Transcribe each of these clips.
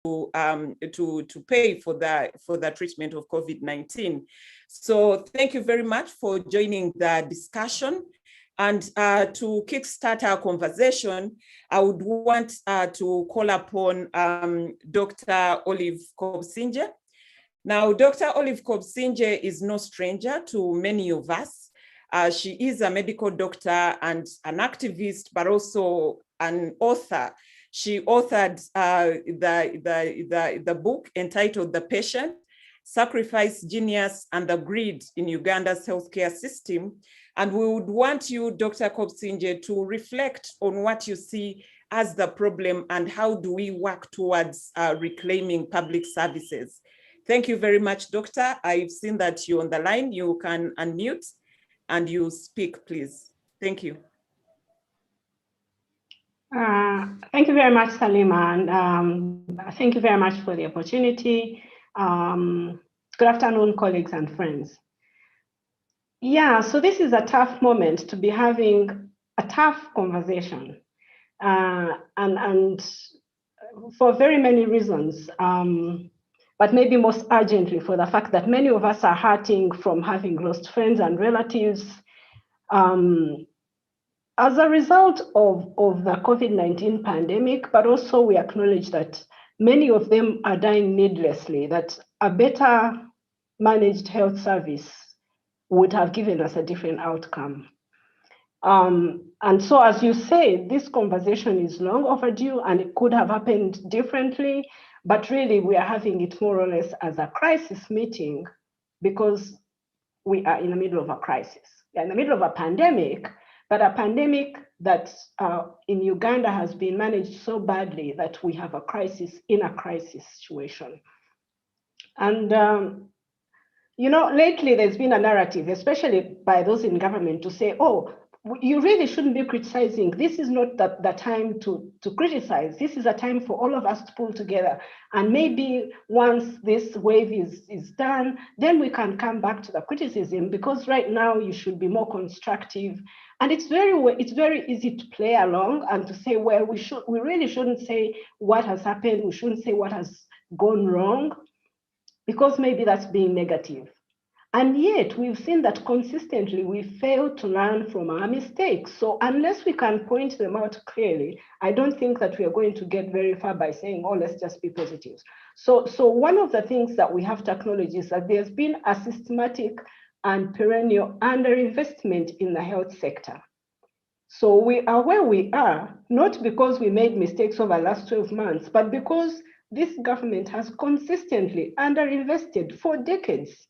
to pay for the treatment of COVID-19. So thank you very much for joining the discussion. And to kickstart our conversation, I would want to call upon Dr. Olive Kobsinje. Now, Dr. Olive Kobsinje is no stranger to many of us. She is a medical doctor and an activist, but also an author. She authored the book entitled The Patient, Sacrifice, Genius, and the Greed in Uganda's Healthcare System. And we would want you, Dr. Kobsinje, to reflect on what you see as the problem and how do we work towards reclaiming public services. Thank you very much, Doctor. I've seen that you're on the line. You can unmute and you speak, please. Thank you. Thank you very much, Salima, and thank you very much for the opportunity. Good afternoon, colleagues and friends. Yeah, so this is a tough moment to be having a tough conversation, and for very many reasons, but maybe most urgently for the fact that many of us are hurting from having lost friends and relatives as a result of the COVID-19 pandemic, but also we acknowledge that many of them are dying needlessly, that a better managed health service would have given us a different outcome. And so, as you say, this conversation is long overdue and it could have happened differently, but really we are having it more or less as a crisis meeting because we are in the middle of a crisis. We are in the middle of a pandemic, but a pandemic that in Uganda has been managed so badly that we have a crisis in a crisis situation. And you know, lately there's been a narrative, especially by those in government, to say, oh, you really shouldn't be criticizing. This is not the time to criticize. This is a time for all of us to pull together. And maybe once this wave is done, then we can come back to the criticism, because right now you should be more constructive. And it's very easy to play along and to say, well, we really shouldn't say what has happened. We shouldn't say what has gone wrong, because maybe that's being negative. And yet we've seen that consistently we fail to learn from our mistakes. So unless we can point them out clearly, I don't think that we are going to get very far by saying, oh, let's just be positive. So one of the things that we have to acknowledge is that there's been a systematic and perennial underinvestment in the health sector. So we are where we are, not because we made mistakes over the last 12 months, but because this government has consistently underinvested for decades.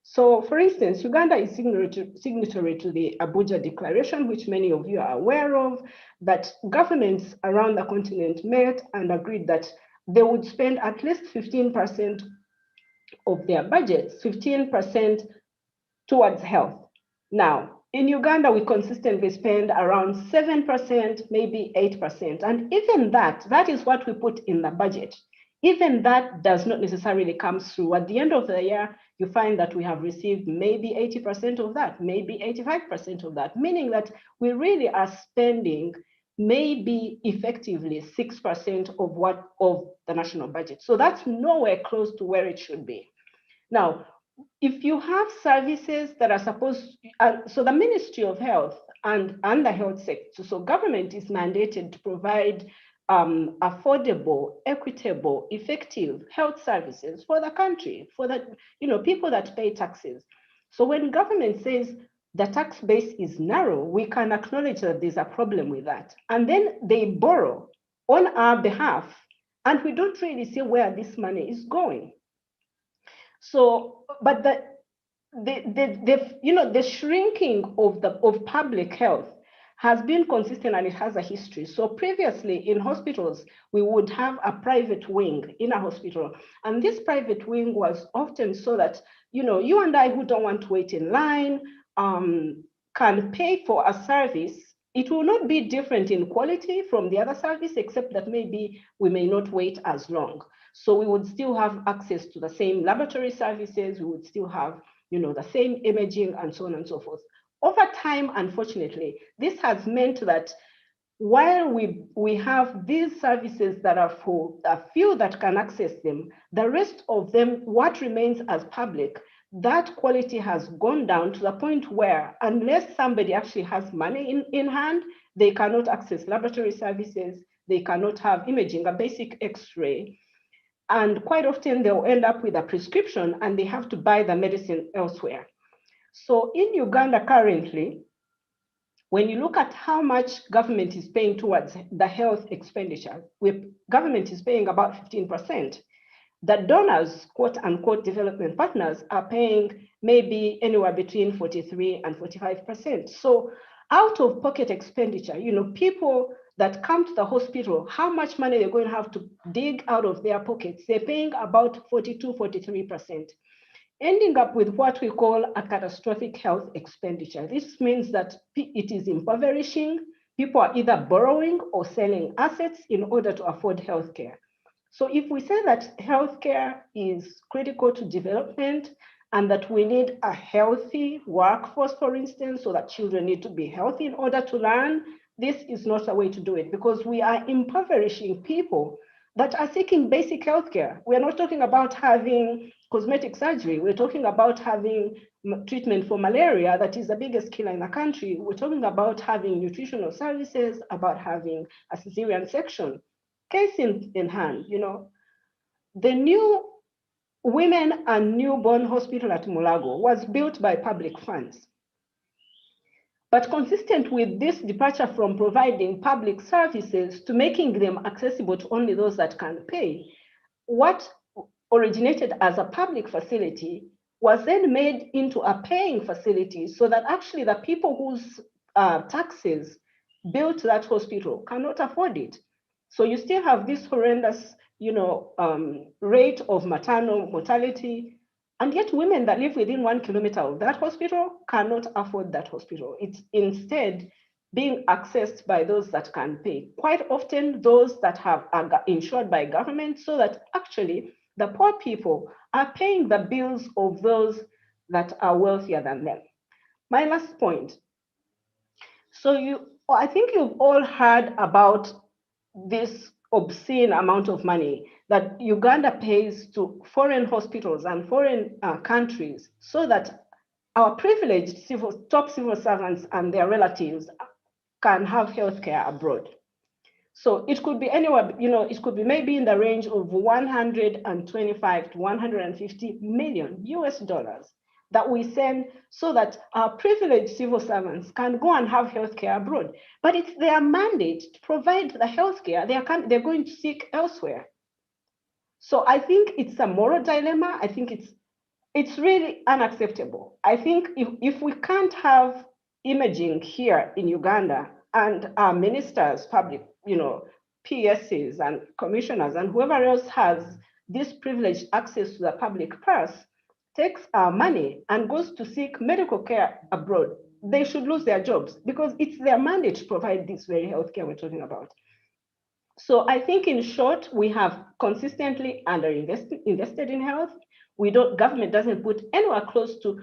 So, for instance, Uganda is signatory to the Abuja Declaration, which many of you are aware of, that governments around the continent met and agreed that they would spend at least 15% of their budgets, 15% towards health. Now, in Uganda, we consistently spend around 7%, maybe 8%. And even that is what we put in the budget. Even that does not necessarily come through. At the end of the year, you find that we have received maybe 80% of that, maybe 85% of that, meaning that we really are spending maybe effectively 6% of the national budget. So that's nowhere close to where it should be. Now, if you have services that are supposed, so the Ministry of Health and the health sector, so government is mandated to provide affordable, equitable, effective health services for the country, for the people that pay taxes. So when government says the tax base is narrow, we can acknowledge that there's a problem with that. And then they borrow on our behalf, and we don't really see where this money is going. So, but the shrinking of public health has been consistent, and it has a history. So previously in hospitals, we would have a private wing in a hospital. And this private wing was often so that, you and I who don't want to wait in line can pay for a service. It will not be different in quality from the other service, except that maybe we may not wait as long. So we would still have access to the same laboratory services. We would still have, the same imaging and so on and so forth. Over time, unfortunately, this has meant that while we have these services that are for a few that can access them, the rest of them, what remains as public, that quality has gone down to the point where unless somebody actually has money in hand, they cannot access laboratory services, they cannot have imaging, a basic X-ray. And quite often they'll end up with a prescription and they have to buy the medicine elsewhere. So in Uganda currently, when you look at how much government is paying towards the health expenditure, government is paying about 15%. The donors, quote unquote, development partners are paying maybe anywhere between 43 and 45%. So out of pocket expenditure, people that come to the hospital, how much money they're going to have to dig out of their pockets, they're paying about 42, 43%. Ending up with what we call a catastrophic health expenditure. This means that it is impoverishing. People are either borrowing or selling assets in order to afford healthcare. So if we say that healthcare is critical to development and that we need a healthy workforce, for instance, so that children need to be healthy in order to learn, this is not a way to do it, because we are impoverishing people that are seeking basic healthcare. We're not talking about having cosmetic surgery. We're talking about having treatment for malaria that is the biggest killer in the country. We're talking about having nutritional services, about having a cesarean section. Case in hand, the new Women and Newborn Hospital at Mulago was built by public funds. But consistent with this departure from providing public services to making them accessible to only those that can pay, what originated as a public facility was then made into a paying facility, so that actually the people whose taxes built that hospital cannot afford it. So you still have this horrendous, rate of maternal mortality, and yet women that live within 1 kilometer of that hospital cannot afford that hospital. It's instead being accessed by those that can pay. Quite often those that are insured by government, so that actually the poor people are paying the bills of those that are wealthier than them. My last point. So I think you've all heard about this obscene amount of money that Uganda pays to foreign hospitals and foreign countries, so that our privileged top civil servants and their relatives can have healthcare abroad. So it could be anywhere, it could be maybe in the range of 125 to 150 million US dollars that we send so that our privileged civil servants can go and have healthcare abroad. But it's their mandate to provide the healthcare they're going to seek elsewhere. So I think it's a moral dilemma. I think it's really unacceptable. I think if we can't have imaging here in Uganda, and our ministers, public, PSs and commissioners and whoever else has this privileged access to the public purse, takes our money and goes to seek medical care abroad, they should lose their jobs, because it's their mandate to provide this very healthcare we're talking about. So I think in short, we have consistently invested in health. Government doesn't put anywhere close to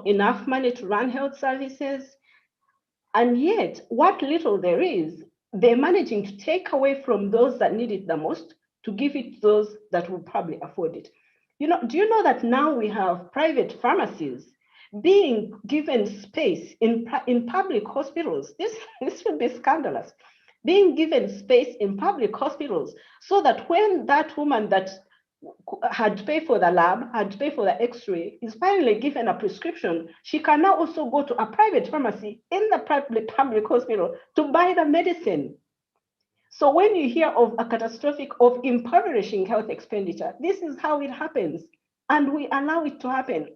enough money to run health services. And yet, what little there is, they're managing to take away from those that need it the most to give it to those that will probably afford it. Do you know that now we have private pharmacies being given space in public hospitals? This would be scandalous. Being given space in public hospitals, so that when that woman that had to pay for the lab, had to pay for the X-ray, is finally given a prescription, she can now also go to a private pharmacy in the public hospital to buy the medicine. So when you hear of a catastrophic, of impoverishing health expenditure, this is how it happens, and we allow it to happen.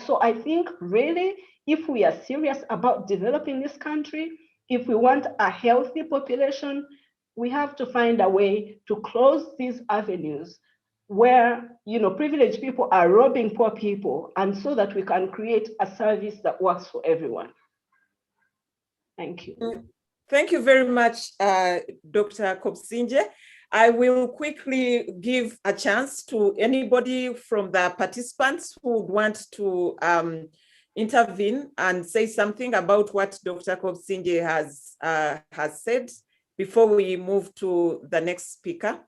So I think really, if we are serious about developing this country, if we want a healthy population, we have to find a way to close these avenues where privileged people are robbing poor people, and so that we can create a service that works for everyone. Thank you. Thank you very much, Dr. Kobsinje. I will quickly give a chance to anybody from the participants who would want to intervene and say something about what Dr. Kobsinje has said before we move to the next speaker.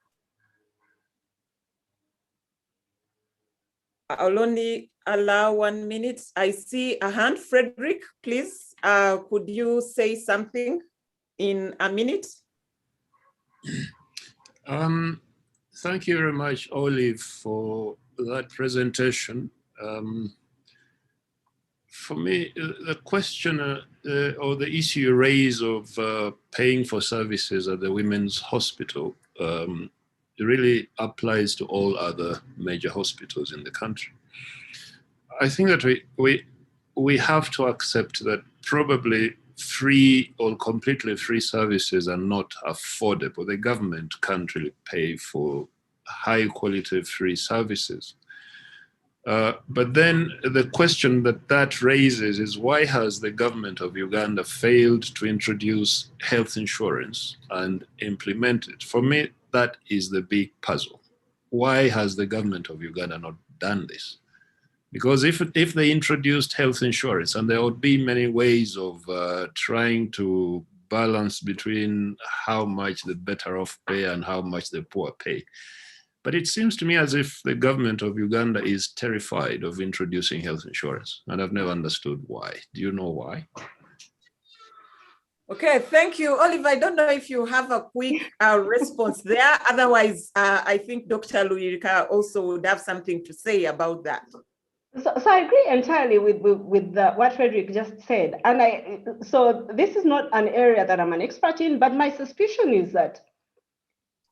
I'll only allow 1 minute. I see a hand. Frederick, please, could you say something in a minute? Thank you very much, Olive, for that presentation. For me, the question or the issue you raise of paying for services at the Women's Hospital really applies to all other major hospitals in the country. I think that we have to accept that probably free or completely free services are not affordable. The government can't really pay for high quality free services. But then the question that raises is, why has the government of Uganda failed to introduce health insurance and implement it? For me, that is the big puzzle. Why has the government of Uganda not done this? Because if they introduced health insurance, and there would be many ways of trying to balance between how much the better off pay and how much the poor pay. But it seems to me as if the government of Uganda is terrified of introducing health insurance, and I've never understood why. Do you know why? Okay, thank you. Olive, I don't know if you have a quick response there. Otherwise, I think Dr. Luirika also would have something to say about that. So I agree entirely with what Frederick just said. And so this is not an area that I'm an expert in, but my suspicion is that,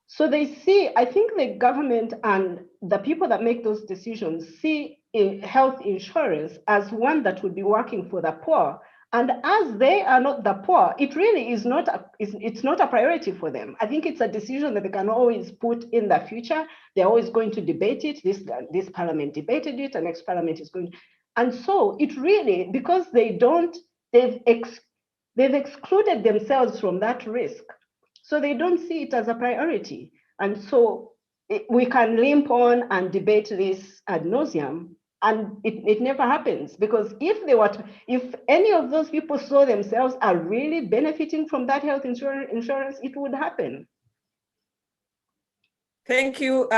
so they see, I think the government and the people that make those decisions see health insurance as one that would be working for the poor. And as they are not the poor, it really is not it's not a priority for them. I think it's a decision that they can always put in the future. They're always going to debate it. This parliament debated it, the next parliament is going to. And so it really, because they've excluded themselves from that risk. So they don't see it as a priority. And so we can limp on and debate this ad nauseum, and it never happens, because if any of those people saw themselves are really benefiting from that health insurance, it would happen. Thank you,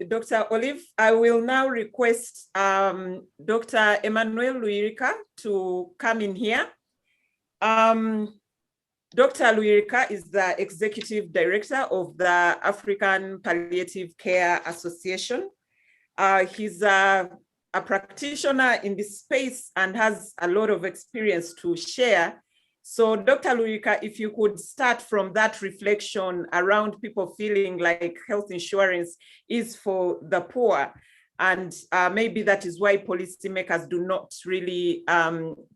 Dr. Olive. I will now request Dr. Emmanuel Luirika to come in here. Dr. Luirika is the Executive Director of the African Palliative Care Association. He's a practitioner in this space and has a lot of experience to share. So Dr. Luirika, if you could start from that reflection around people feeling like health insurance is for the poor, and maybe that is why policymakers do not really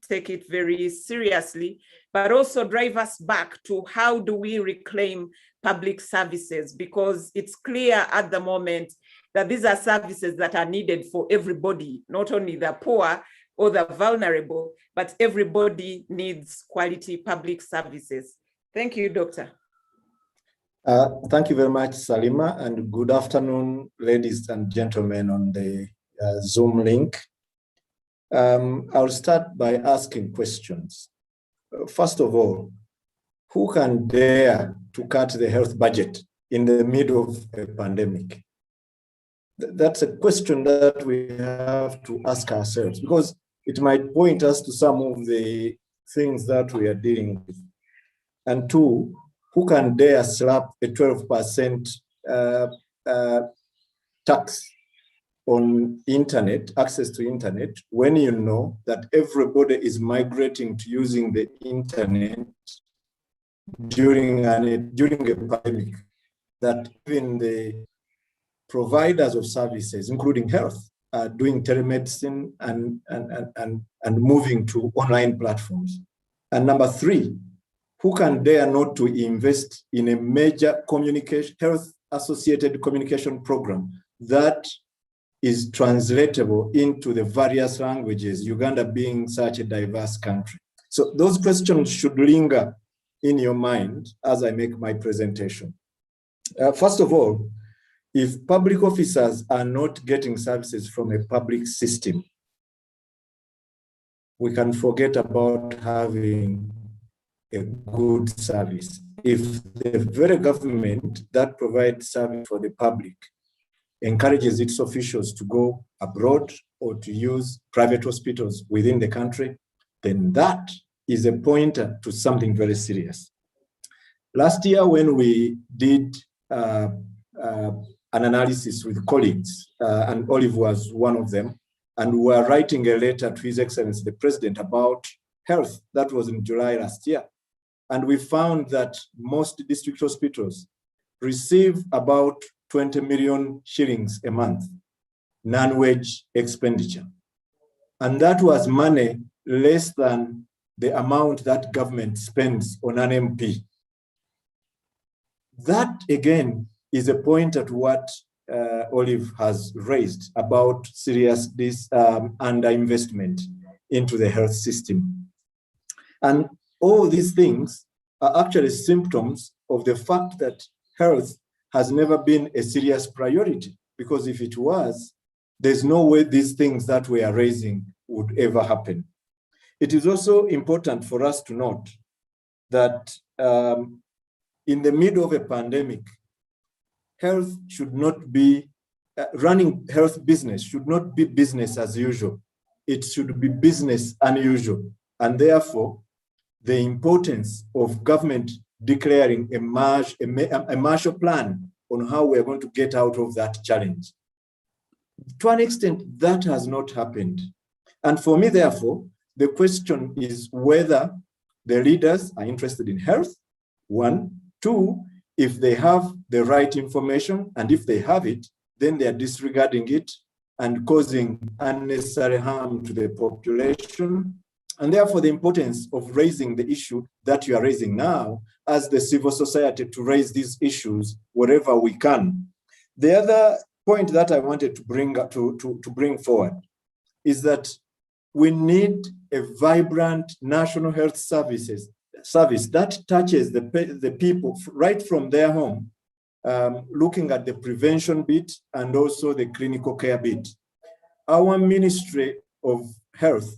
take it very seriously, but also drive us back to how do we reclaim public services, because it's clear at the moment that these are services that are needed for everybody, not only the poor or the vulnerable, but everybody needs quality public services. Thank you, Doctor. Thank you very much, Salima, and good afternoon, ladies and gentlemen on the Zoom link. I'll start by asking questions. First of all, who can dare to cut the health budget in the middle of a pandemic? That's a question that we have to ask ourselves, because it might point us to some of the things that we are dealing with. And two, who can dare slap a 12% tax on internet, access to internet, when you know that everybody is migrating to using the internet during a pandemic, that even the providers of services, including health, are doing telemedicine and moving to online platforms. And number three, who can dare not to invest in a major health-associated communication program that is translatable into the various languages, Uganda being such a diverse country? So those questions should linger in your mind as I make my presentation. First of all, if public officers are not getting services from a public system, we can forget about having a good service. If the very government that provides service for the public encourages its officials to go abroad or to use private hospitals within the country, then that is a pointer to something very serious. Last year, when we did an analysis with colleagues, and Olive was one of them, and we were writing a letter to His Excellency the President about health. That was in July last year. And we found that most district hospitals receive about 20 million shillings a month, non-wage expenditure. And that was money less than the amount that government spends on an MP. That, again, is a pointer to what Olive has raised about serious underinvestment into the health system. And all these things are actually symptoms of the fact that health has never been a serious priority, because if it was, there's no way these things that we are raising would ever happen. It is also important for us to note that in the middle of a pandemic, health should not be, running health business should not be business as usual. It should be business unusual. And therefore, the importance of government declaring a Marshall Plan on how we're going to get out of that challenge. To an extent, that has not happened. And for me, therefore, the question is whether the leaders are interested in health, one. Two, if they have the right information, and if they have it, then they are disregarding it and causing unnecessary harm to the population. And therefore, the importance of raising the issue that you are raising now as the civil society to raise these issues wherever we can. The other point that I wanted to bring forward is that we need a vibrant national health service that touches the people right from their home, looking at the prevention bit and also the clinical care bit. Our Ministry of Health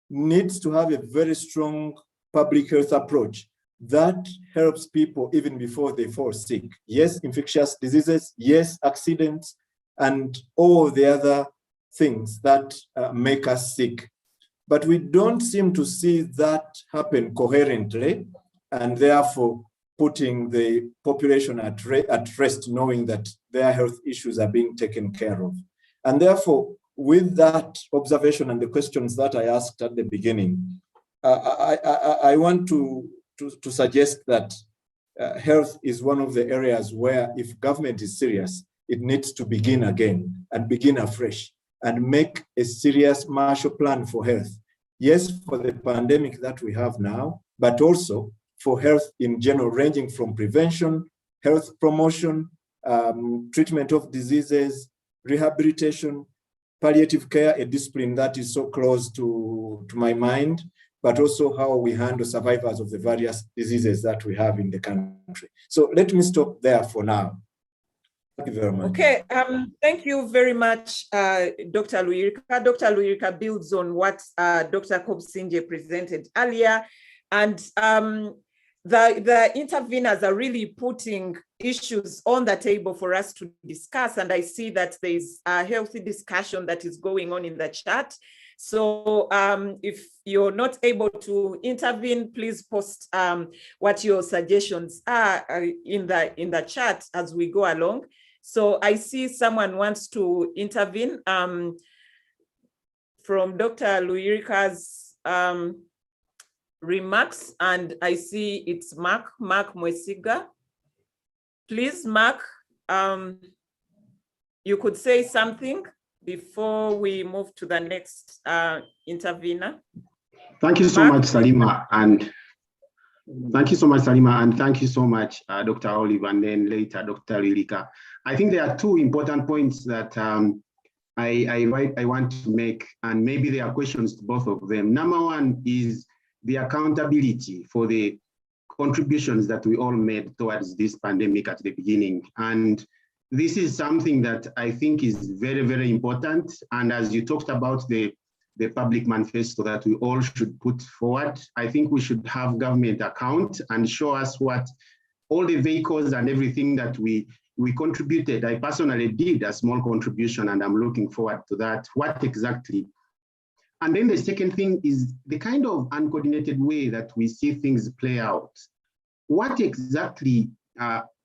needs to have a very strong public health approach that helps people even before they fall sick. Yes, infectious diseases, yes, accidents, and all the other things that make us sick. But we don't seem to see that happen coherently, and therefore putting the population at rest, knowing that their health issues are being taken care of. And therefore, with that observation and the questions that I asked at the beginning, I want to suggest that health is one of the areas where, if government is serious, it needs to begin again and begin afresh and make a serious Marshall Plan for health. Yes, for the pandemic that we have now, but also for health in general, ranging from prevention, health promotion, treatment of diseases, rehabilitation, palliative care, a discipline that is so close to my mind, but also how we handle survivors of the various diseases that we have in the country. So let me stop there for now. Thank you very much. Okay, thank you very much, Dr. Luirika. Dr. Luirika builds on what Dr. Kobsinje presented earlier, and the interveners are really putting issues on the table for us to discuss, and I see that there's a healthy discussion that is going on in the chat. So if you're not able to intervene, please post what your suggestions are in the chat as we go along. So I see someone wants to intervene from Dr. Luirika's remarks, and I see it's Mark Mwesiga. Please, Mark, you could say something before we move to the next intervener. Thank you so much, Salima, and thank you so much, Salima, and thank you so much, Dr. Olive, and then later, Dr. Luirika. I think there are two important points that I want to make, and maybe there are questions to both of them. Number one is the accountability for the contributions that we all made towards this pandemic at the beginning. And this is something that I think is very, very important. And as you talked about the the public manifesto that we all should put forward. I think we should have government account and show us what all the vehicles and everything that we contributed. I personally did a small contribution, and I'm looking forward to that. What exactly? And then the second thing is the kind of uncoordinated way that we see things play out. What exactly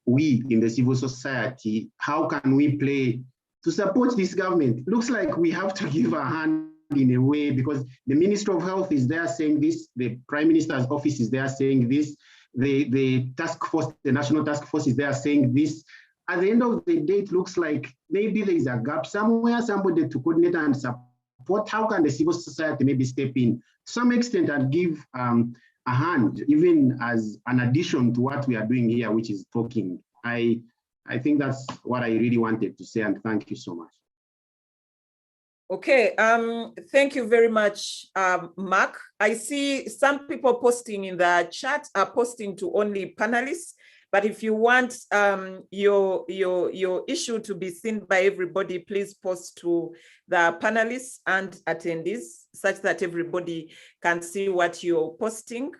we in the civil society, how can we play to support this government? Looks like we have to give a hand in a way, because the Minister of Health is there saying this, the Prime Minister's office is there saying this, the task force, the national task force is there saying this. At the end of the day, it looks like maybe there is a gap somewhere, somebody to coordinate and support. How can the civil society maybe step in to some extent and give a hand, even as an addition to what we are doing here, which is talking? I think that's what I really wanted to say, and thank you so much. Okay, thank you very much, Mark. I see some people posting in the chat are posting to only panelists, but if you want your issue to be seen by everybody, please post to the panelists and attendees such that everybody can see what you're posting.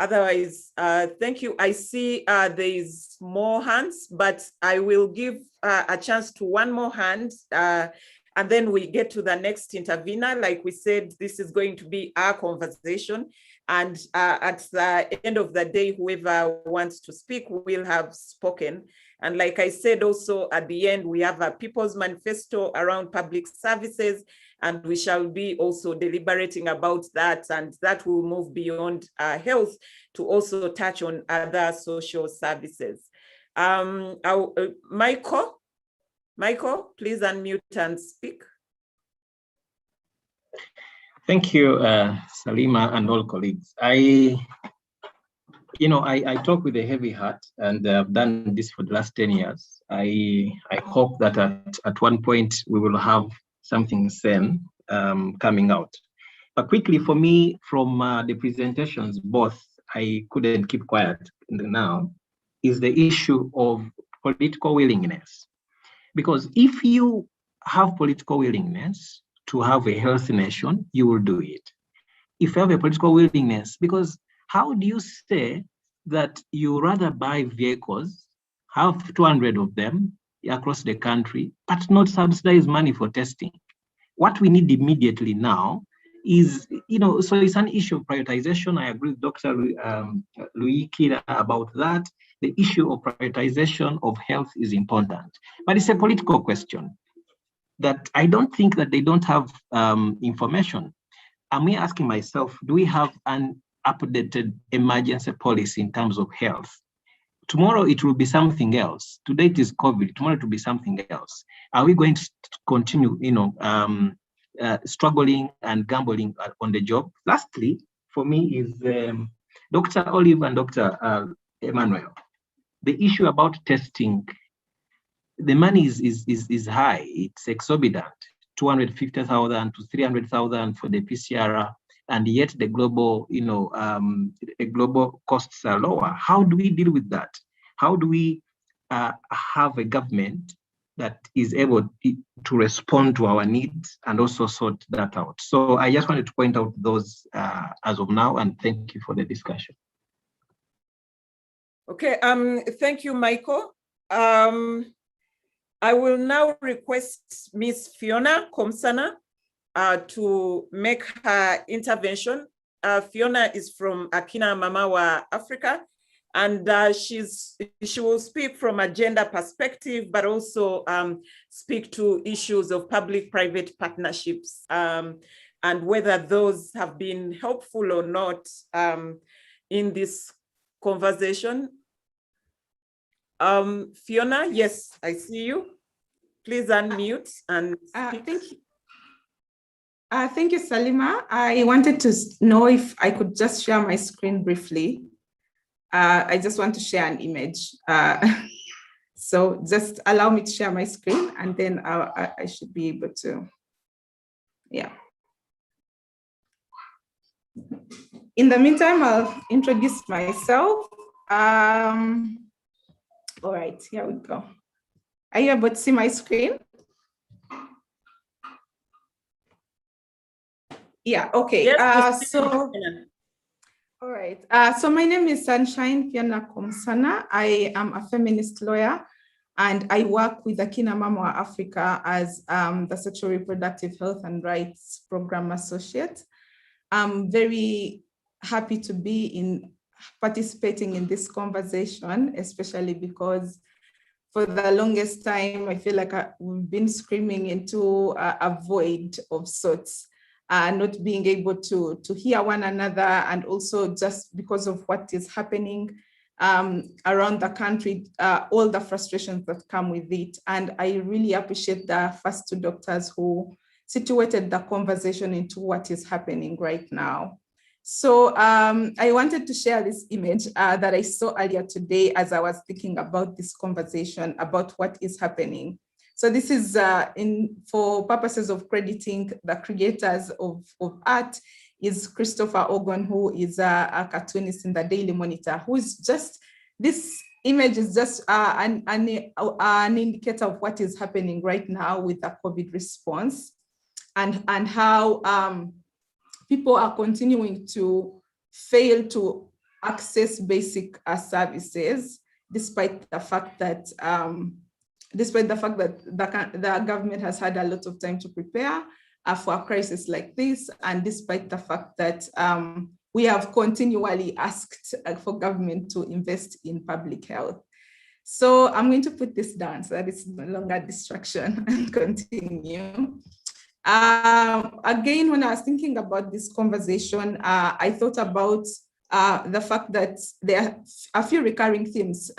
Otherwise, thank you. I see there is more hands, but I will give a chance to one more hand, and then we get to the next intervener. Like we said, this is going to be our conversation. And at the end of the day, whoever wants to speak will have spoken. And like I said, also at the end, we have a People's Manifesto around public services, and we shall be also deliberating about that, and that will move beyond health to also touch on other social services. Michael, please unmute and speak. Thank you, Salima and all colleagues. I talk with a heavy heart, and I've done this for the last 10 years. I hope that at one point we will have something sane coming out. But quickly for me, from the presentations, both, I couldn't keep quiet now, is the issue of political willingness. Because if you have political willingness to have a healthy nation, you will do it. If you have a political willingness, because how do you say that you rather buy vehicles, have 200 of them across the country, but not subsidize money for testing? What we need immediately now is, so it's an issue of prioritization. I agree with Dr. Luiki about that. The issue of prioritization of health is important, but it's a political question that I don't think that they don't have information. I'm asking myself, do we have an updated emergency policy in terms of health? Tomorrow it will be something else. Today it is COVID, tomorrow it will be something else. Are we going to continue, struggling and gambling on the job? Lastly, for me is Dr. Olive and Dr. Emmanuel. The issue about testing, the money is high. It's exorbitant, 250,000 to 300,000 for the PCR, and yet the global, global costs are lower. How do we deal with that? How do we have a government that is able to respond to our needs and also sort that out? So I just wanted to point out those as of now, and thank you for the discussion. Okay, thank you, Michael. I will now request Ms. Fiona Komsana to make her intervention. Fiona is from Akina Mamawa, Africa, and she will speak from a gender perspective, but also speak to issues of public-private partnerships and whether those have been helpful or not in this conversation. Fiona, yes, I see you. Please unmute and speak. Thank you. Thank you, Salima. I wanted to know if I could just share my screen briefly. I just want to share an image. So just allow me to share my screen, and then I should be able to, yeah. In the meantime, I'll introduce myself. All right, here we go. Are you able to see my screen? Yeah, okay. Yes, All right. So my name is Sunshine Fiona Komsana. I am a feminist lawyer, and I work with Akina Mama Africa as the Sexual Reproductive Health and Rights Program Associate. I'm very happy to be participating in this conversation, especially because for the longest time, I feel like we've been screaming into a void of sorts. Not being able to hear one another, and also just because of what is happening around the country, all the frustrations that come with it. And I really appreciate the first two doctors who situated the conversation into what is happening right now. So I wanted to share this image that I saw earlier today as I was thinking about this conversation about what is happening. So this is for purposes of crediting the creators of art is Christopher Ogon, who is a cartoonist in the Daily Monitor, who is just, this image is just an indicator of what is happening right now with the COVID response, and how people are continuing to fail to access basic services, despite the fact that the government has had a lot of time to prepare for a crisis like this, and despite the fact that we have continually asked for government to invest in public health. So I'm going to put this down so that it's no longer distraction and continue. Again, when I was thinking about this conversation, I thought about the fact that there are a few recurring themes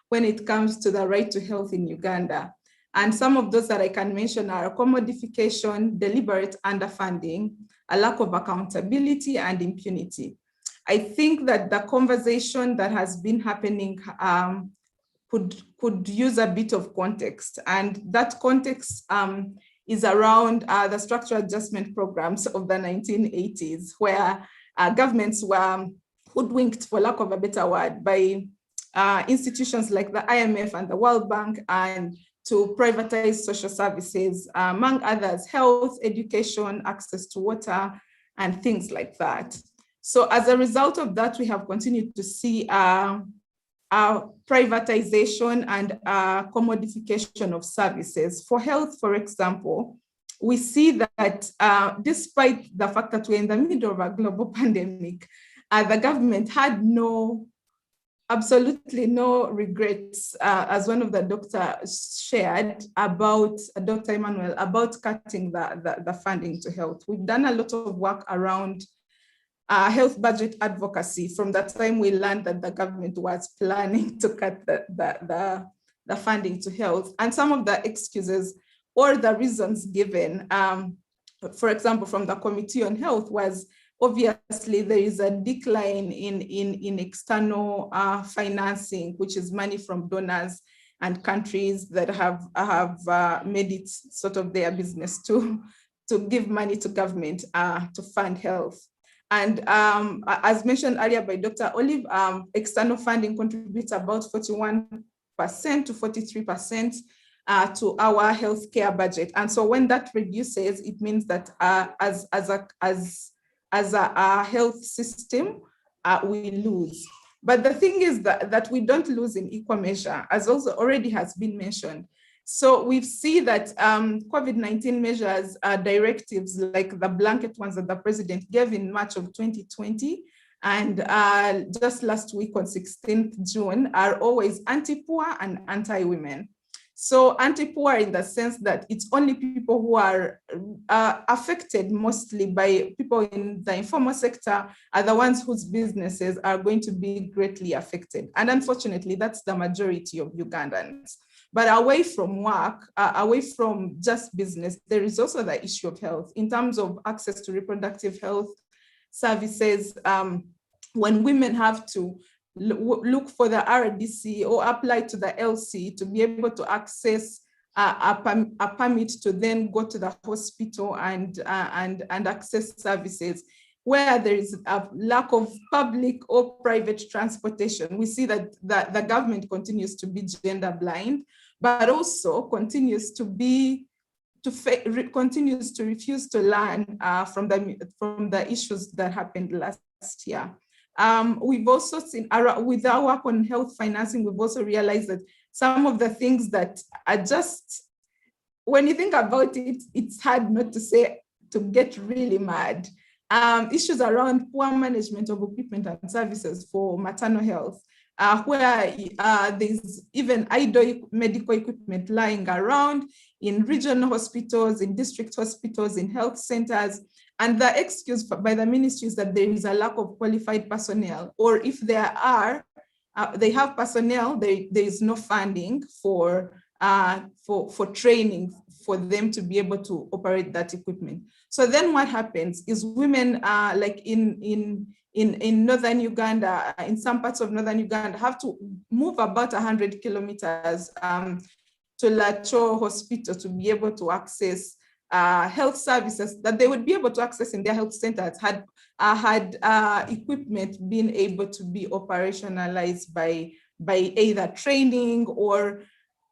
when it comes to the right to health in Uganda. And some of those that I can mention are commodification, deliberate underfunding, a lack of accountability, and impunity. I think that the conversation that has been happening could use a bit of context. And that context is around the structural adjustment programs of the 1980s, where governments were hoodwinked, for lack of a better word, by institutions like the IMF and the World Bank, and to privatize social services, among others, health, education, access to water, and things like that. So as a result of that, we have continued to see privatization and commodification of services. For health, for example, we see that despite the fact that we're in the middle of a global pandemic, the government had absolutely no regrets, as one of the doctors shared about, Dr. Emmanuel, about cutting the funding to health. We've done a lot of work around health budget advocacy from the time we learned that the government was planning to cut the funding to health. And some of the excuses or the reasons given, for example, from the Committee on Health, was obviously there is a decline in external financing, which is money from donors and countries that have made it sort of their business to give money to government to fund health. And as mentioned earlier by Dr. Olive, external funding contributes about 41% to 43% to our healthcare budget. And so when that reduces, it means that as a health system, we lose. But the thing is that we don't lose in equal measure, as also already has been mentioned. So we see that COVID-19 measures, directives like the blanket ones that the president gave in March of 2020, and just last week on 16th June, are always anti-poor and anti-women. So anti-poor in the sense that it's only people who are affected mostly by people in the informal sector are the ones whose businesses are going to be greatly affected. And unfortunately, that's the majority of Ugandans. But away from work, away from just business, there is also the issue of health in terms of access to reproductive health services. When women have to look for the RDC or apply to the LC to be able to access a permit to then go to the hospital and access services, where there is a lack of public or private transportation, we see that the government continues to be gender blind, but also continues to continues to refuse to learn from the issues that happened last year. We've also seen, with our work on health financing, we've also realized that some of the things that are just, when you think about it, it's hard not to say, to get really mad. Issues around poor management of equipment and services for maternal health, where there's even idle medical equipment lying around in regional hospitals, in district hospitals, in health centers. And the excuse by the ministry is that there is a lack of qualified personnel, or if there are, they have personnel, there is no funding for training for them to be able to operate that equipment. So then what happens is women, like in northern Uganda, in some parts of northern Uganda, have to move about 100 kilometers to Lacho Hospital to be able to access health services that they would be able to access in their health centers had equipment been able to be operationalized by either training or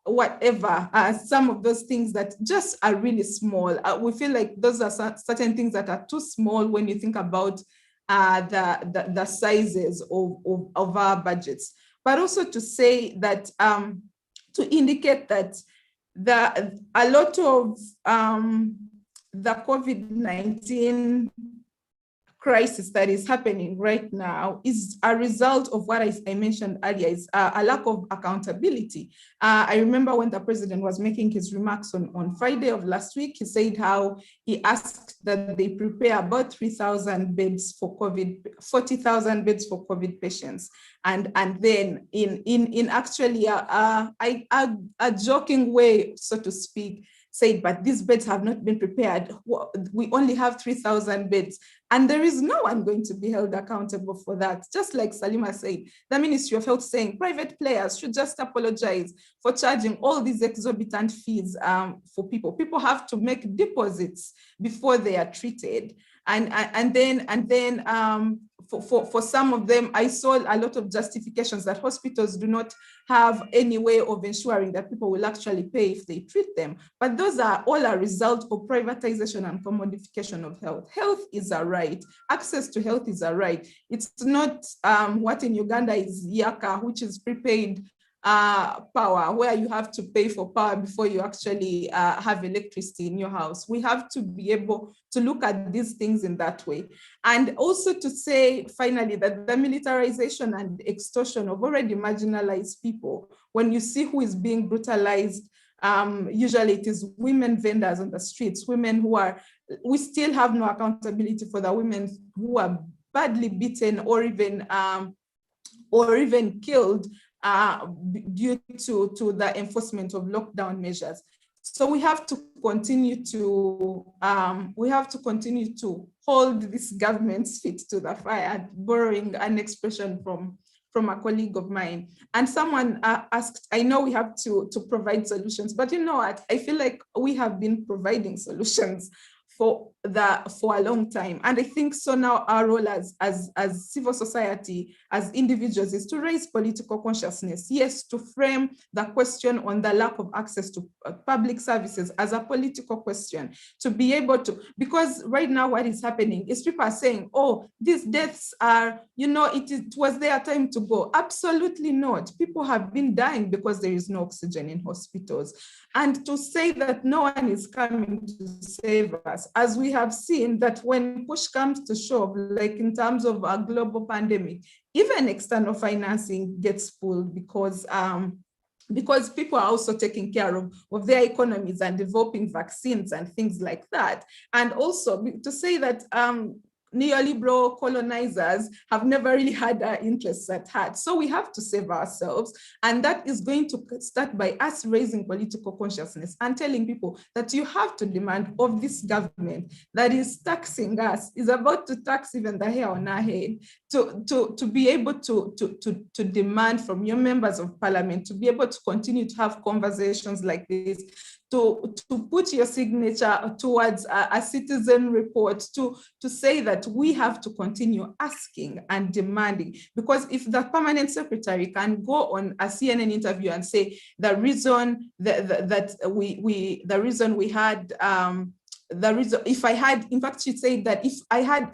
whatever, some of those things that just are really small. We feel like those are certain things that are too small when you think about the sizes of our budgets. But also to say that, to indicate that a lot of the COVID-19 crisis that is happening right now is a result of what I mentioned earlier, is a lack of accountability. I remember when the president was making his remarks on Friday of last week, he said how he asked that they prepare about 3,000 beds for COVID, 40,000 beds for COVID patients. And then in actually a joking way, so to speak, said, but these beds have not been prepared. We only have 3,000 beds. And there is no one going to be held accountable for that. Just like Salima said, the Ministry of Health saying private players should just apologize for charging all these exorbitant fees for people. People have to make deposits before they are treated. And then for some of them, I saw a lot of justifications that hospitals do not have any way of ensuring that people will actually pay if they treat them. But those are all a result of privatization and commodification of health. Health is a right. Access to health is a right. It's not what in Uganda is Yaka, which is prepaid power, where you have to pay for power before you actually have electricity in your house. We have to be able to look at these things in that way. And also to say, finally, that the militarization and extortion of already marginalized people, when you see who is being brutalized, usually it is women vendors on the streets, women who are, we still have no accountability for the women who are badly beaten or even killed due to the enforcement of lockdown measures. So we have to continue to hold this government's feet to the fire, borrowing an expression from a colleague of mine. And someone asked, I know we have to provide solutions, but you know what? I feel like we have been providing solutions for a long time. And I think so now our role as civil society, as individuals, is to raise political consciousness. Yes, to frame the question on the lack of access to public services as a political question, to be able to, because right now what is happening is people are saying, oh, these deaths are, it was their time to go. Absolutely not. People have been dying because there is no oxygen in hospitals. And to say that no one is coming to save us, as we have seen that when push comes to shove, like in terms of a global pandemic, even external financing gets pulled because people are also taking care of their economies and developing vaccines and things like that. And also to say that neoliberal colonizers have never really had our interests at heart. So we have to save ourselves. And that is going to start by us raising political consciousness and telling people that you have to demand of this government that is taxing us, is about to tax even the hair on our head, to be able to demand from your members of parliament to be able to continue to have conversations like this, to put your signature towards a citizen report to say that we have to continue asking and demanding. Because if the permanent secretary can go on a CNN interview and say the reason if I had, in fact, she said that if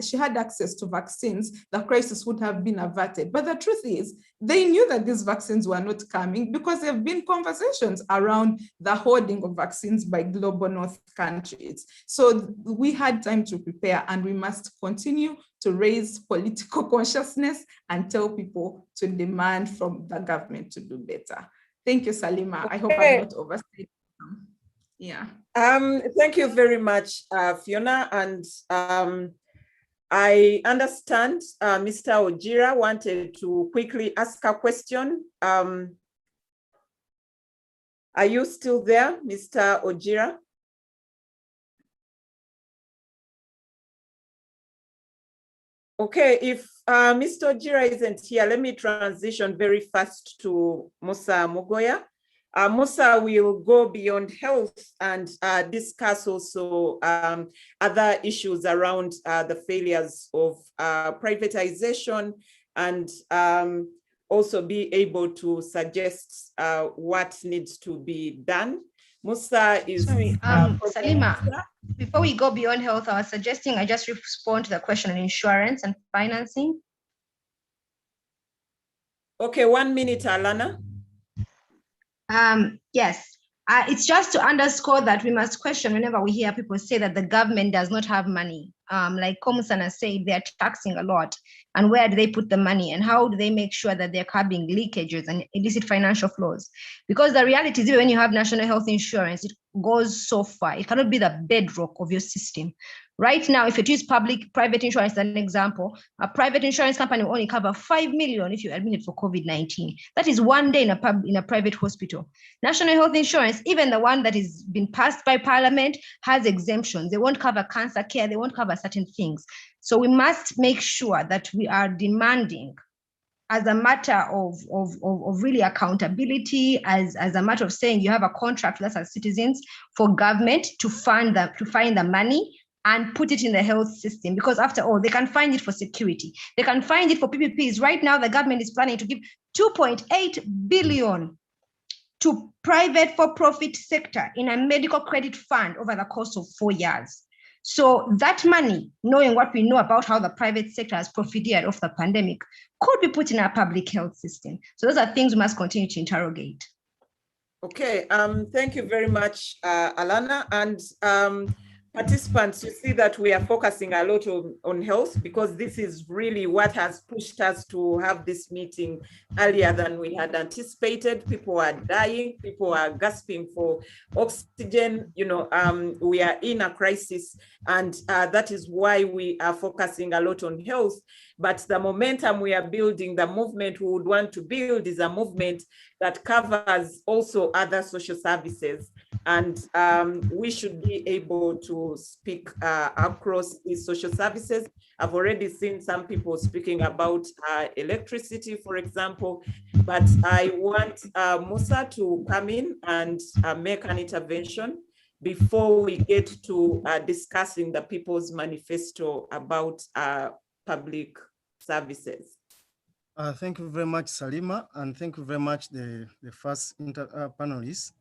she had access to vaccines, the crisis would have been averted. But the truth is, they knew that these vaccines were not coming because there have been conversations around the hoarding of vaccines by global North countries. So we had time to prepare, and we must continue to raise political consciousness and tell people to demand from the government to do better. Thank you, Salima. I hope I'm not overstating. Yeah. Thank you very much, Fiona. And I understand Mr. Ojira wanted to quickly ask a question. Are you still there, Mr. Ojira? Okay, if Mr. Ojira isn't here, let me transition very fast to Musa Mugoya. Musa will go beyond health and discuss also other issues around the failures of privatization, and also be able to suggest what needs to be done. Musa is— Sorry, Salima, before we go beyond health, I was suggesting I just respond to the question on insurance and financing. Okay, 1 minute, Alana. Yes, it's just to underscore that we must question whenever we hear people say that the government does not have money. Like Komusana said, they're taxing a lot. And where do they put the money? And how do they make sure that they're curbing leakages and illicit financial flows? Because the reality is, even when you have national health insurance, it goes so far. It cannot be the bedrock of your system. Right now, if it is private insurance as an example, a private insurance company will only cover 5 million if you're admitted for COVID-19. That is 1 day in a private hospital. National health insurance, even the one that has been passed by Parliament, has exemptions. They won't cover cancer care. They won't cover certain things. So we must make sure that we are demanding, as a matter of really accountability, as a matter of saying you have a contract with us as citizens, for government to find the money and put it in the health system. Because after all, they can find it for security. They can find it for PPPs. Right now, the government is planning to give 2.8 billion to private for-profit sector in a medical credit fund over the course of 4 years. So that money, knowing what we know about how the private sector has profited off the pandemic, could be put in our public health system. So those are things we must continue to interrogate. Okay, thank you very much, Alana. And participants, you see that we are focusing a lot on health, because this is really what has pushed us to have this meeting earlier than we had anticipated. People are dying, people are gasping for oxygen. You know, we are in a crisis, and that is why we are focusing a lot on health. But the momentum we are building, the movement we would want to build, is a movement that covers also other social services. And we should be able to speak across these social services. I've already seen some people speaking about electricity, for example, but I want Musa to come in and make an intervention before we get to discussing the People's Manifesto about public services. Thank you very much, Salima, and thank you very much, the first panelists.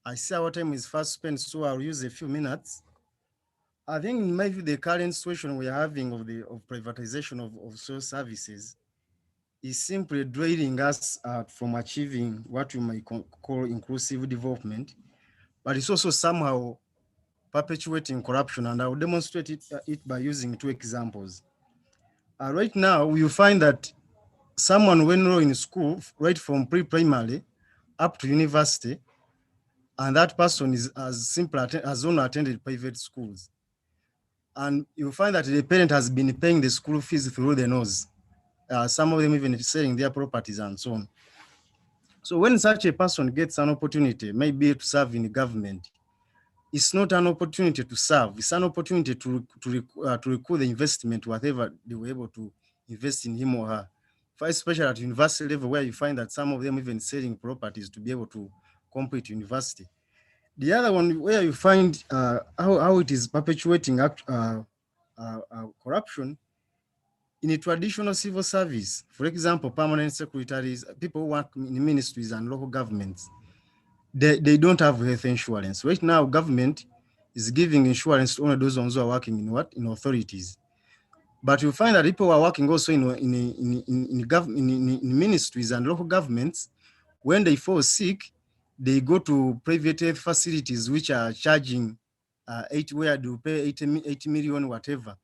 I see our time is fast spent, so I'll use a few minutes. I think in my view, the current situation we are having of privatization of social services is simply draining us from achieving what you might call inclusive development, but it's also somehow perpetuating corruption, and I will demonstrate it by using 2 examples. Right now, you find that someone when enrolled in school, right from pre-primary up to university, and that person has only attended private schools. And you find that the parent has been paying the school fees through the nose. Some of them even selling their properties and so on. So when such a person gets an opportunity, maybe to serve in the government, it's not an opportunity to serve. It's an opportunity to recoup the investment, whatever they were able to invest in him or her. Especially at university level, where you find that some of them even selling properties to be able to complete university. The other one where you find how it is perpetuating corruption in a traditional civil service. For example, permanent secretaries, people who work in ministries and local governments, they don't have health insurance. Right now, government is giving insurance to only those ones who are working in what? In authorities. But you find that people who are working also in ministries and local governments, when they fall sick, they go to private health facilities which are charging where do pay 80 million, whatever.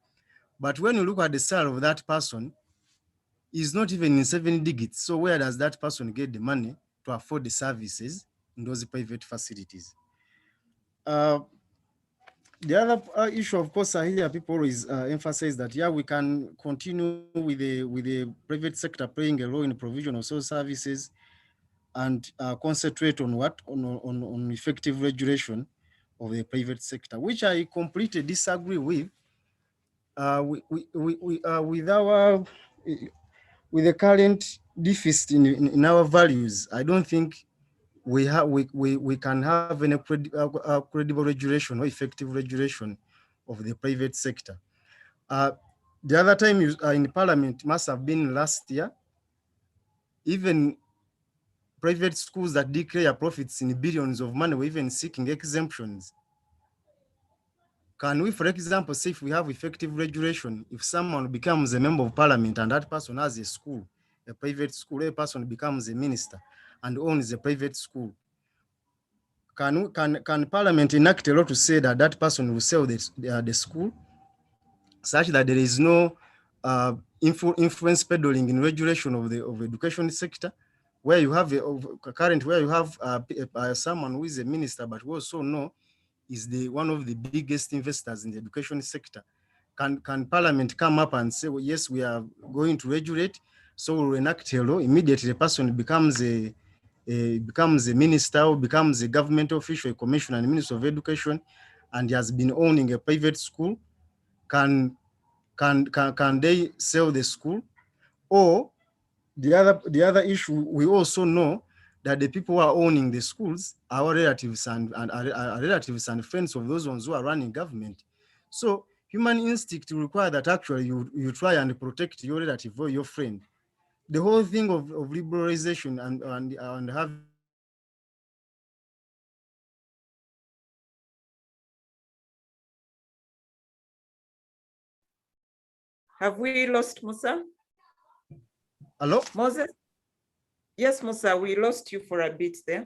But when you look at the salary of that person, is not even in 7 digits. So where does that person get the money to afford the services in those private facilities? The other issue, of course, I hear people always emphasize that, yeah, we can continue with the private sector playing a role in the provision of social services and concentrate on what? On effective regulation of the private sector, which I completely disagree with. With the current deficit in our values, I don't think we can have any credible regulation or effective regulation of the private sector. The other time in Parliament must have been last year. Even private schools that declare profits in billions of money were even seeking exemptions. Can we, for example, say if we have effective regulation, if someone becomes a member of Parliament and that person has a school, a private school, a person becomes a minister and owns a private school, can Parliament enact a law to say that that person will sell the school, such that there is no influence peddling in regulation of the education sector, where you have someone who is a minister, but we also know is one of the biggest investors in the education sector. Can Parliament come up and say, well, yes, we are going to regulate, so we'll enact a law, immediately the person becomes a minister or becomes a government official, a commissioner and minister of education, and he has been owning a private school? Can they sell the school? Or the other issue, we also know that the people who are owning the schools are our relatives and relatives and friends of those ones who are running government. So human instinct require that actually you try and protect your relative or your friend. The whole thing of liberalization and having Have we lost Musa? Hello? Moses? Yes, Musa, we lost you for a bit there.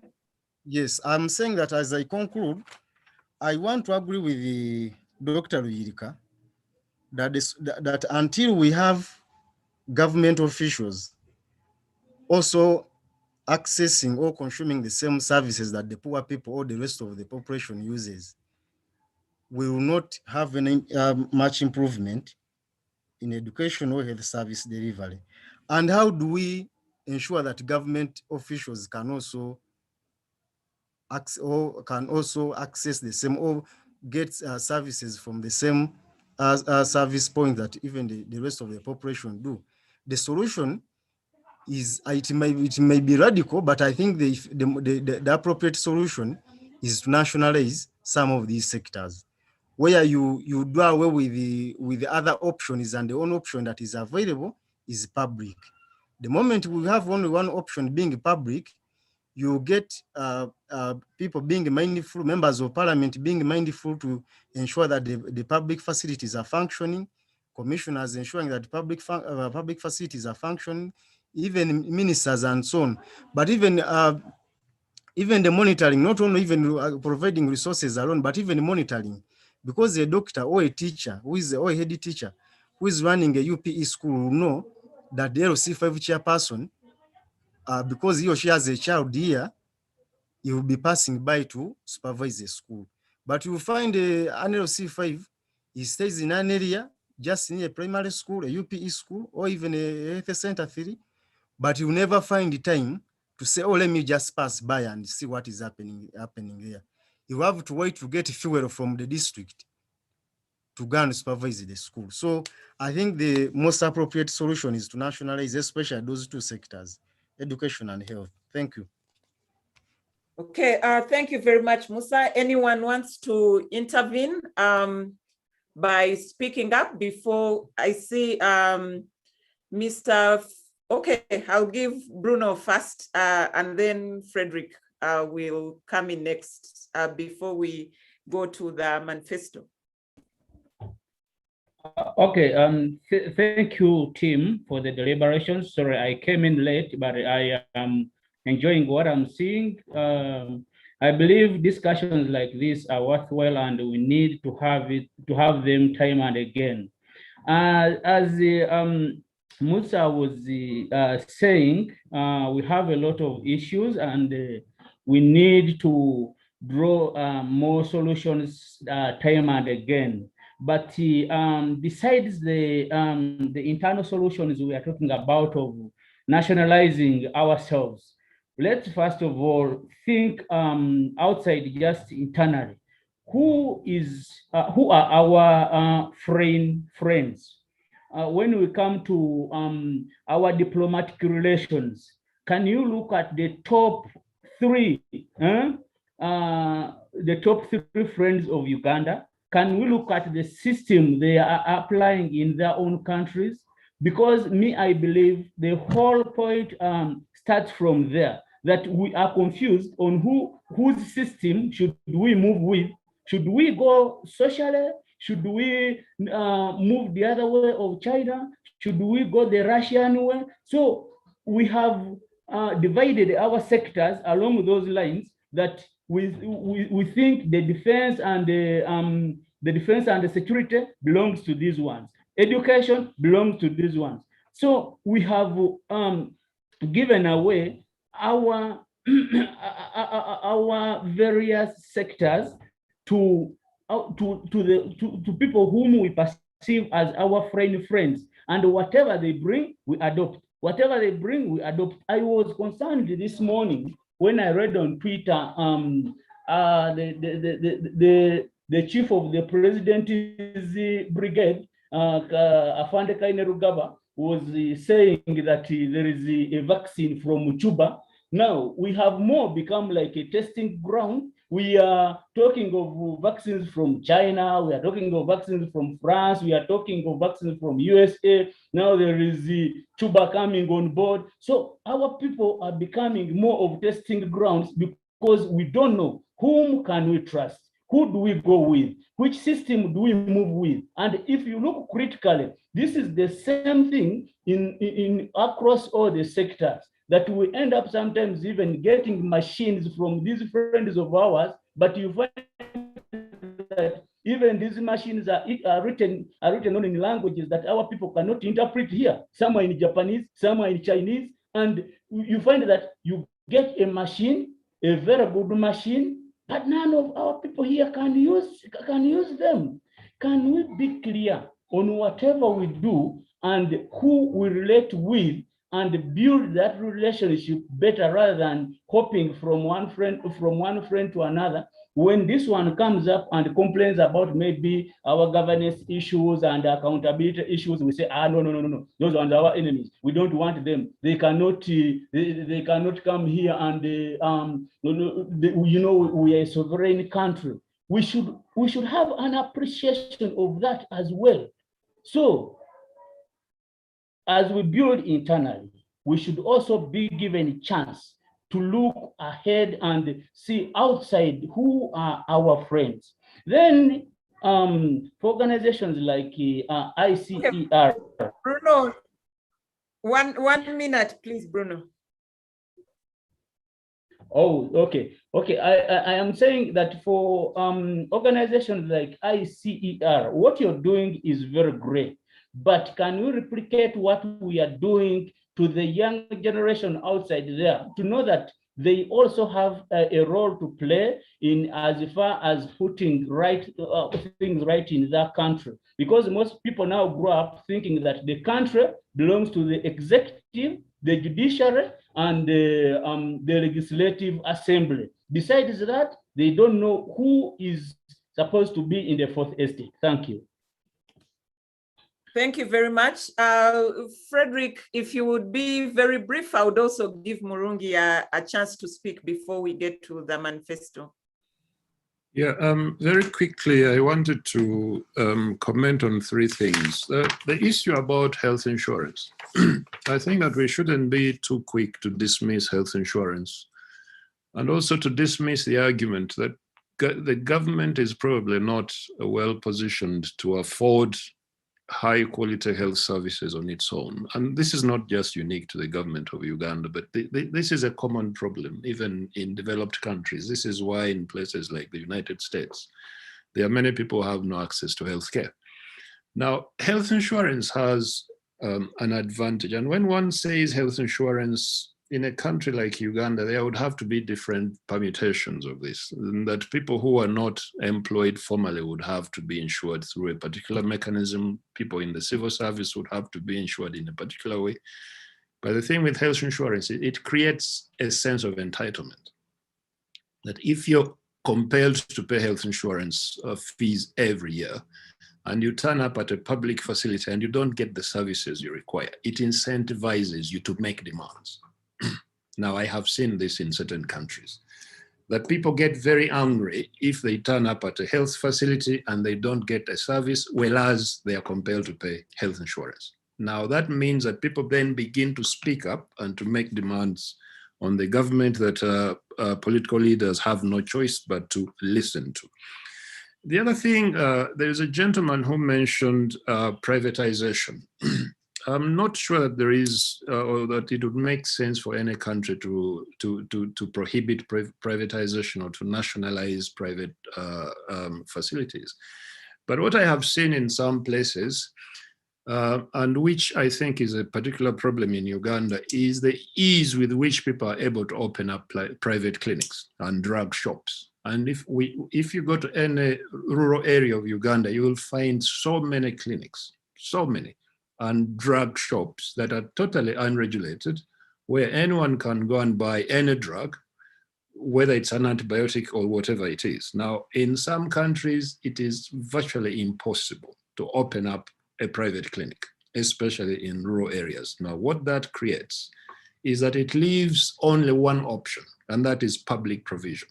Yes, I'm saying that as I conclude, I want to agree with Dr. Luyirika that until we have government officials also accessing or consuming the same services that the poor people or the rest of the population uses, we will not have any much improvement in education or health service delivery. And how do we ensure that government officials can also access the same or get services from the same service point that even the rest of the population do? The solution is, it may be radical, but I think the appropriate solution is to nationalize some of these sectors, where you do away with the other options, and the only option that is available is public. The moment we have only one option being public, you get people being mindful, members of parliament being mindful to ensure that the public facilities are functioning, commissioners ensuring that public facilities are functioning, even ministers and so on. But even the monitoring, not only even providing resources alone, but even monitoring, because a doctor or a teacher or a head teacher who is running a UPE school will know that the LC5 chairperson, because he or she has a child here, he will be passing by to supervise the school. But you will find an LC5, he stays in an area just in a primary school, a UPE school, or even a health center 3, but you never find the time to say, oh, let me just pass by and see what is happening here. You have to wait to get fuel from the district to go and supervise the school. So I think the most appropriate solution is to nationalize, especially those two sectors, education and health. Thank you. Okay, thank you very much, Musa. Anyone wants to intervene by speaking up before I see Mr. Okay, I'll give Bruno first and then Frederick will come in next before we go to the manifesto. Okay, thank you, Tim, for the deliberations. Sorry, I came in late, but I am enjoying what I'm seeing. I believe discussions like this are worthwhile, and we need to have them time and again. As Musa was saying, we have a lot of issues, and we need to draw more solutions time and again. But besides the internal solutions we are talking about of nationalizing ourselves, let's first of all think outside just internally. Who are our friends? When we come to our diplomatic relations, can you look at the top three? The top three friends of Uganda? Can we look at the system they are applying in their own countries? Because I believe the whole point starts from there, that we are confused on whose system should we move with. Should we go socially? Should we move the other way of China? Should we go the Russian way? So we have divided our sectors along those lines, that we think the defense and the security belongs to these ones. Education belongs to these ones. So we have given away our our various sectors to people whom we perceive as our friends, and whatever they bring, we adopt. Whatever they bring, we adopt. I was concerned this morning when I read on Twitter the chief of the president's brigade, Afande Kainerugaba, was saying that there is a vaccine from Cuba. Now we have more become like a testing ground. We are talking of vaccines from China. We are talking of vaccines from France. We are talking of vaccines from USA. Now there is the Cuba coming on board. So our people are becoming more of testing grounds, because we don't know whom can we trust. Who do we go with? Which system do we move with? And if you look critically, this is the same thing in across all the sectors, that we end up sometimes even getting machines from these friends of ours, but you find that even these machines are written on in languages that our people cannot interpret here. Some are in Japanese, some are in Chinese, and you find that you get a machine, a very good machine, but none of our people here can use them. Can we be clear on whatever we do and who we relate with, and build that relationship better, rather than hopping from one friend to another? When this one comes up and complains about maybe our governance issues and accountability issues, we say, no, those are our enemies. We don't want them. They cannot come here, and we are a sovereign country. We should have an appreciation of that as well. So as we build internally, we should also be given a chance to look ahead and see outside who are our friends. Then for organizations like ICER. Okay. Bruno, one minute, please, Bruno. Oh, okay. I am saying that for organizations like ICER, what you're doing is very great. But can we replicate what we are doing to the young generation outside there, to know that they also have a role to play in as far as putting things right in their country? Because most people now grow up thinking that the country belongs to the executive, the judiciary, and the legislative assembly. Besides that, they don't know who is supposed to be in the fourth estate. Thank you. Thank you very much. Frederick, if you would be very brief, I would also give Murungi a chance to speak before we get to the manifesto. Yeah, very quickly, I wanted to comment on three things. The issue about health insurance. I think that we shouldn't be too quick to dismiss health insurance, and also to dismiss the argument that the government is probably not well positioned to afford high quality health services on its own. And this is not just unique to the government of Uganda, but this is a common problem, even in developed countries. This is why in places like the United States, there are many people who have no access to healthcare. Now, health insurance has an advantage. And when one says health insurance in a country like Uganda, there would have to be different permutations of this, and that people who are not employed formally would have to be insured through a particular mechanism. People in the civil service would have to be insured in a particular way. But the thing with health insurance, it creates a sense of entitlement. That if you're compelled to pay health insurance fees every year, and you turn up at a public facility and you don't get the services you require, it incentivizes you to make demands. Now, I have seen this in certain countries, that people get very angry if they turn up at a health facility and they don't get a service, whereas they are compelled to pay health insurance. Now, that means that people then begin to speak up and to make demands on the government that political leaders have no choice but to listen to. The other thing, there's a gentleman who mentioned privatization. I'm not sure that there is, or that it would make sense for any country to prohibit privatization or to nationalize private facilities. But what I have seen in some places, and which I think is a particular problem in Uganda, is the ease with which people are able to open up private clinics and drug shops. And if you go to any rural area of Uganda, you will find so many clinics, so many, and drug shops that are totally unregulated, where anyone can go and buy any drug, whether it's an antibiotic or whatever it is. Now, in some countries, it is virtually impossible to open up a private clinic, especially in rural areas. Now, what that creates is that it leaves only one option, and that is public provision.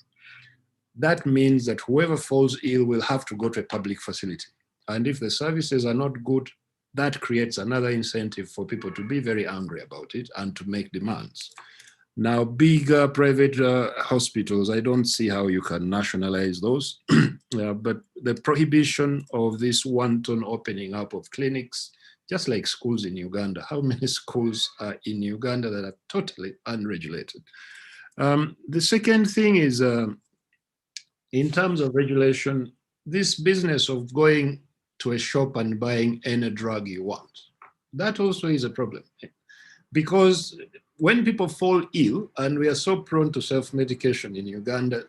That means that whoever falls ill will have to go to a public facility. And if the services are not good, that creates another incentive for people to be very angry about it and to make demands. Now, bigger private hospitals, I don't see how you can nationalize those, but the prohibition of this wanton opening up of clinics, just like schools in Uganda, how many schools are in Uganda that are totally unregulated? The second thing is, in terms of regulation, this business of going to a shop and buying any drug you want, that also is a problem. Because when people fall ill, and we are so prone to self-medication in Uganda,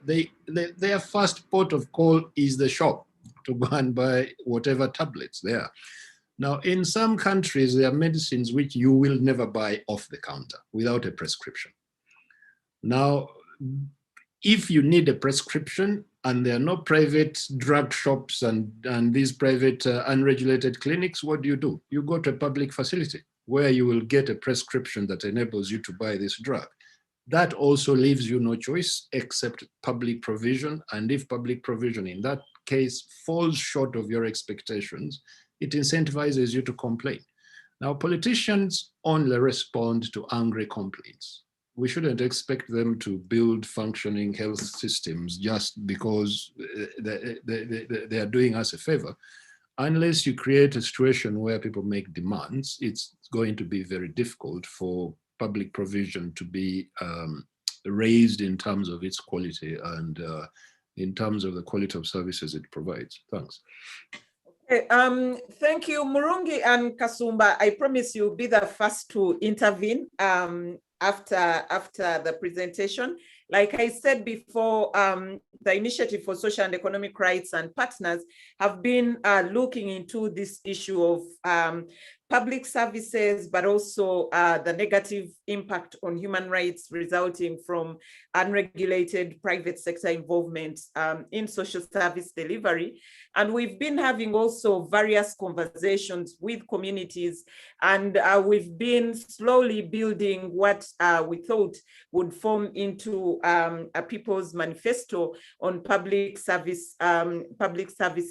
their first port of call is the shop to go and buy whatever tablets there are. Now, in some countries, there are medicines which you will never buy off the counter without a prescription. Now, if you need a prescription and there are no private drug shops and these private unregulated clinics, what do? You go to a public facility where you will get a prescription that enables you to buy this drug. That also leaves you no choice except public provision. And if public provision in that case falls short of your expectations, it incentivizes you to complain. Now, politicians only respond to angry complaints. We shouldn't expect them to build functioning health systems just because they are doing us a favor. Unless you create a situation where people make demands, it's going to be very difficult for public provision to be raised in terms of its quality and in terms of the quality of services it provides. Thanks. Okay, thank you, Murungi and Kasumba. I promise you'll be the first to intervene after the presentation. Like I said before, the Initiative for Social and Economic Rights and partners have been looking into this issue of public services, but also the negative impact on human rights resulting from unregulated private sector involvement in social service delivery. And we've been having also various conversations with communities, and we've been slowly building what we thought would form into a People's Manifesto on public service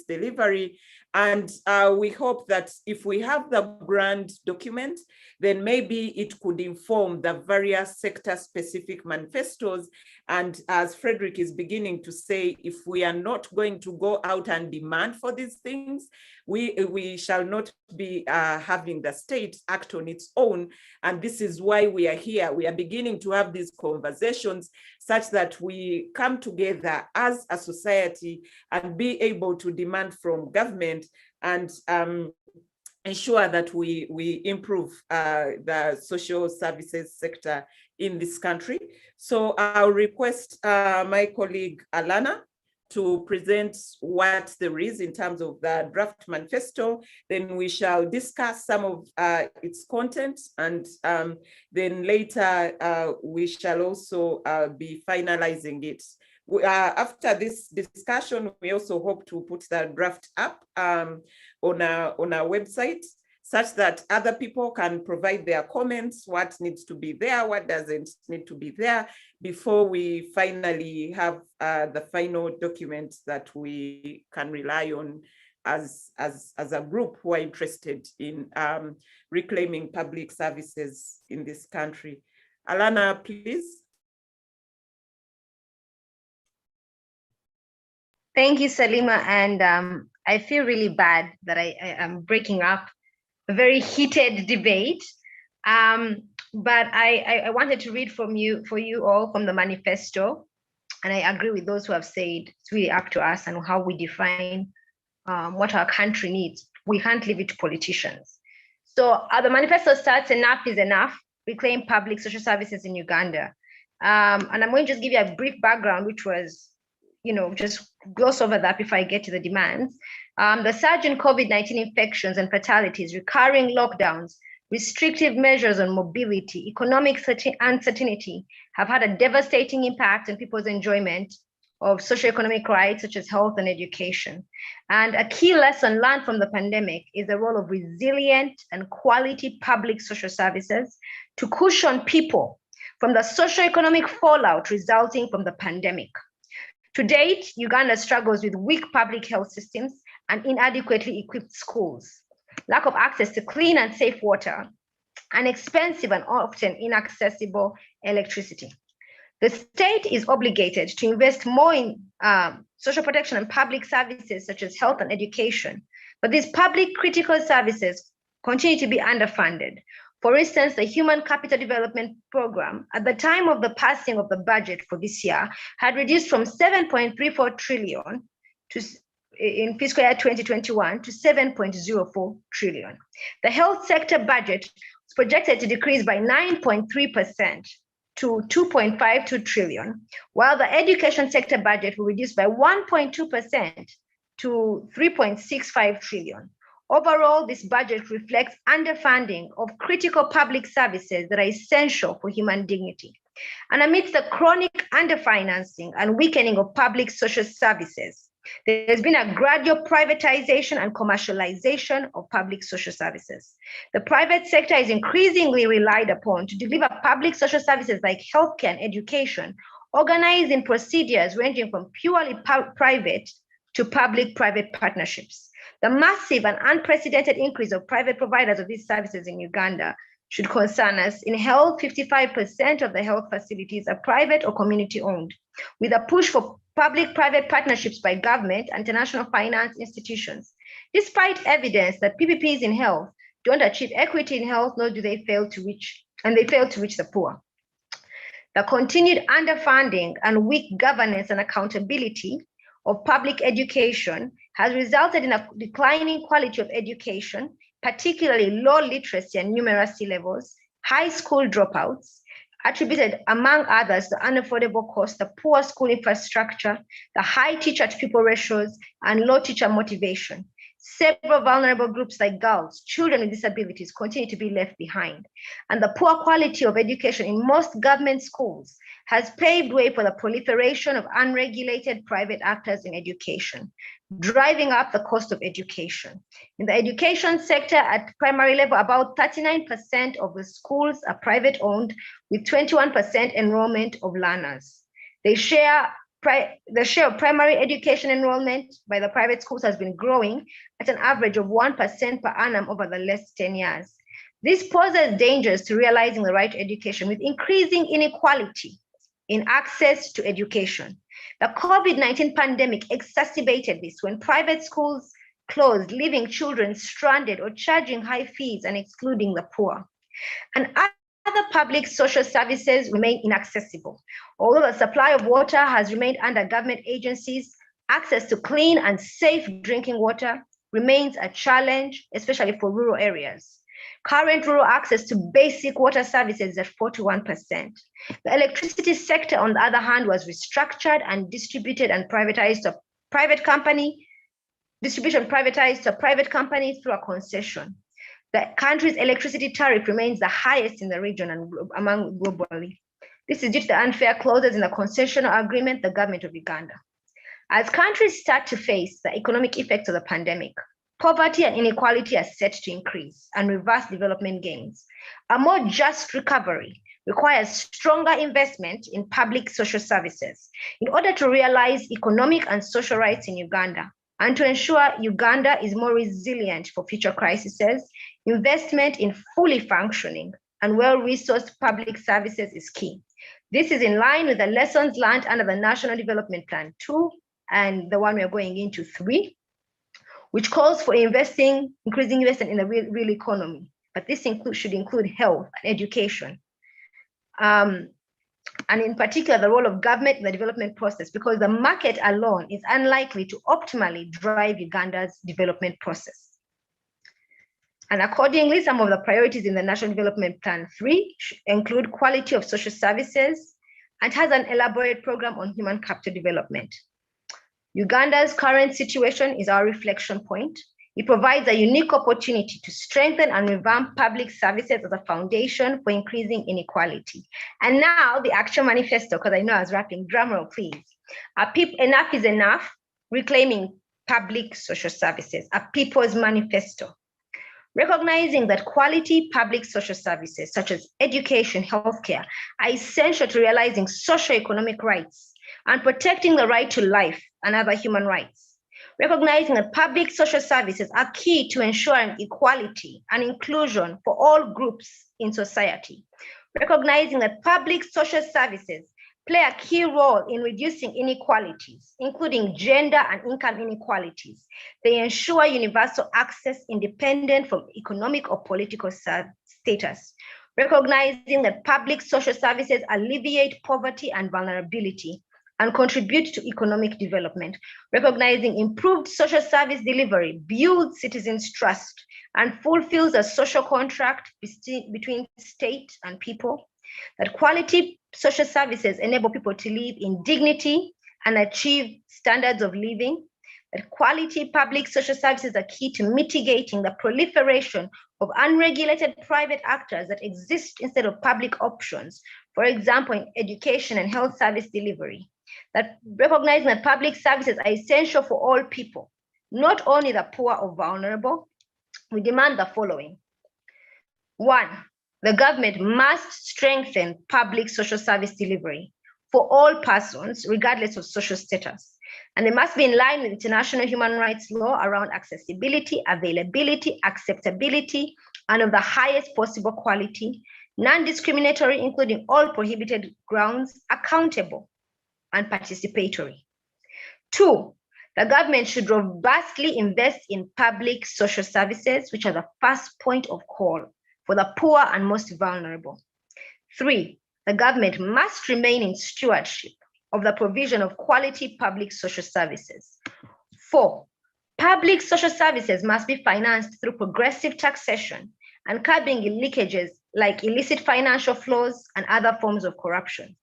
delivery. And we hope that if we have the grand document, then maybe it could inform the various sector-specific manifestos. And as Frederick is beginning to say, if we are not going to go out and demand for these things, we shall not be having the state act on its own. And this is why we are here. We are beginning to have these conversations such that we come together as a society and be able to demand from government and ensure that we improve the social services sector in this country. So I'll request my colleague Alana to present what there is in terms of the draft manifesto. Then we shall discuss some of its content, and then later we shall also be finalizing it. After this discussion, we also hope to put the draft up on our website, such that other people can provide their comments, what needs to be there, what doesn't need to be there, before we finally have the final document that we can rely on as a group who are interested in reclaiming public services in this country. Alana, please. Thank you, Salima. And I feel really bad that I am breaking up a very heated debate. But I wanted to read for you all from the manifesto. And I agree with those who have said it's really up to us and how we define what our country needs. We can't leave it to politicians. So the manifesto starts, enough is enough, reclaim public social services in Uganda. And I'm going to just give you a brief background, which was, just gloss over that before I get to the demands. The surge in COVID-19 infections and fatalities, recurring lockdowns, restrictive measures on mobility, economic uncertainty have had a devastating impact on people's enjoyment of socioeconomic rights such as health and education. And a key lesson learned from the pandemic is the role of resilient and quality public social services to cushion people from the socioeconomic fallout resulting from the pandemic. To date, Uganda struggles with weak public health systems and inadequately equipped schools, lack of access to clean and safe water, and expensive and often inaccessible electricity. The state is obligated to invest more in social protection and public services such as health and education, but these public critical services continue to be underfunded. For instance, the Human Capital Development Program, at the time of the passing of the budget for this year, had reduced from 7.34 trillion in fiscal year 2021 to 7.04 trillion. The health sector budget was projected to decrease by 9.3% to 2.52 trillion, while the education sector budget will reduce by 1.2% to 3.65 trillion. Overall, this budget reflects underfunding of critical public services that are essential for human dignity. And amidst the chronic underfinancing and weakening of public social services, there's been a gradual privatization and commercialization of public social services. The private sector is increasingly relied upon to deliver public social services like healthcare and education, organized in procedures ranging from purely private to public-private partnerships. The massive and unprecedented increase of private providers of these services in Uganda should concern us. In health, 55% of the health facilities are private or community-owned, with a push for public-private partnerships by government and international finance institutions. Despite evidence that PPPs in health don't achieve equity in health, nor do they fail to reach the poor. The continued underfunding and weak governance and accountability of public education has resulted in a declining quality of education, particularly low literacy and numeracy levels, high school dropouts, attributed, among others, the unaffordable cost, the poor school infrastructure, the high teacher-to-pupil ratios, and low teacher motivation. several vulnerable groups like girls, children with disabilities continue to be left behind. And the poor quality of education in most government schools has paved way for the proliferation of unregulated private actors in education, driving up the cost of education. In the education sector at primary level, about 39% of the schools are private owned, with 21% enrollment of learners. The share of primary education enrollment by the private schools has been growing at an average of 1% per annum over the last 10 years. This poses dangers to realizing the right to education with increasing inequality in access to education. The COVID-19 pandemic exacerbated this when private schools closed, leaving children stranded or charging high fees and excluding the poor. And other public social services remain inaccessible. Although the supply of water has remained under government agencies, access to clean and safe drinking water remains a challenge, especially for rural areas. Current rural access to basic water services is at 41%. The electricity sector, on the other hand, was restructured and distributed and privatized to a private company, through a concession. The country's electricity tariff remains the highest in the region and among globally. This is due to the unfair clauses in the concessional agreement, the government of Uganda. As countries start to face the economic effects of the pandemic, poverty and inequality are set to increase and reverse development gains. A more just recovery requires stronger investment in public social services in order to realize economic and social rights in Uganda and to ensure Uganda is more resilient for future crises. Investment in fully functioning and well-resourced public services is key. This is in line with the lessons learned under the National Development Plan 2 and the one we are going into 3, which calls for increasing investment in the real economy. But this should include health and education. And in particular, the role of government in the development process, because the market alone is unlikely to optimally drive Uganda's development process. And accordingly, some of the priorities in the National Development Plan 3 include quality of social services and has an elaborate program on human capital development. Uganda's current situation is our reflection point. It provides a unique opportunity to strengthen and revamp public services as a foundation for increasing inequality. And now the Action Manifesto, because I know I was rapping, drum roll please. Enough is enough, reclaiming public social services, a people's manifesto. Recognizing that quality public social services such as education, healthcare are essential to realizing socioeconomic rights and protecting the right to life and other human rights. Recognizing that public social services are key to ensuring equality and inclusion for all groups in society. Recognizing that public social services play a key role in reducing inequalities, including gender and income inequalities. They ensure universal access independent from economic or political status. Recognizing that public social services alleviate poverty and vulnerability and contribute to economic development. Recognizing improved social service delivery builds citizens' trust and fulfills a social contract between state and people. That quality social services enable people to live in dignity and achieve standards of living. That quality public social services are key to mitigating the proliferation of unregulated private actors that exist instead of public options, for example, in education and health service delivery. That recognizing that public services are essential for all people, not only the poor or vulnerable, we demand the following. 1, the government must strengthen public social service delivery for all persons, regardless of social status. And they must be in line with international human rights law around accessibility, availability, acceptability, and of the highest possible quality, non-discriminatory, including all prohibited grounds, accountable, and participatory. 2, the government should robustly invest in public social services, which are the first point of call for the poor and most vulnerable. 3, the government must remain in stewardship of the provision of quality public social services. 4, public social services must be financed through progressive taxation and curbing leakages like illicit financial flows and other forms of corruption.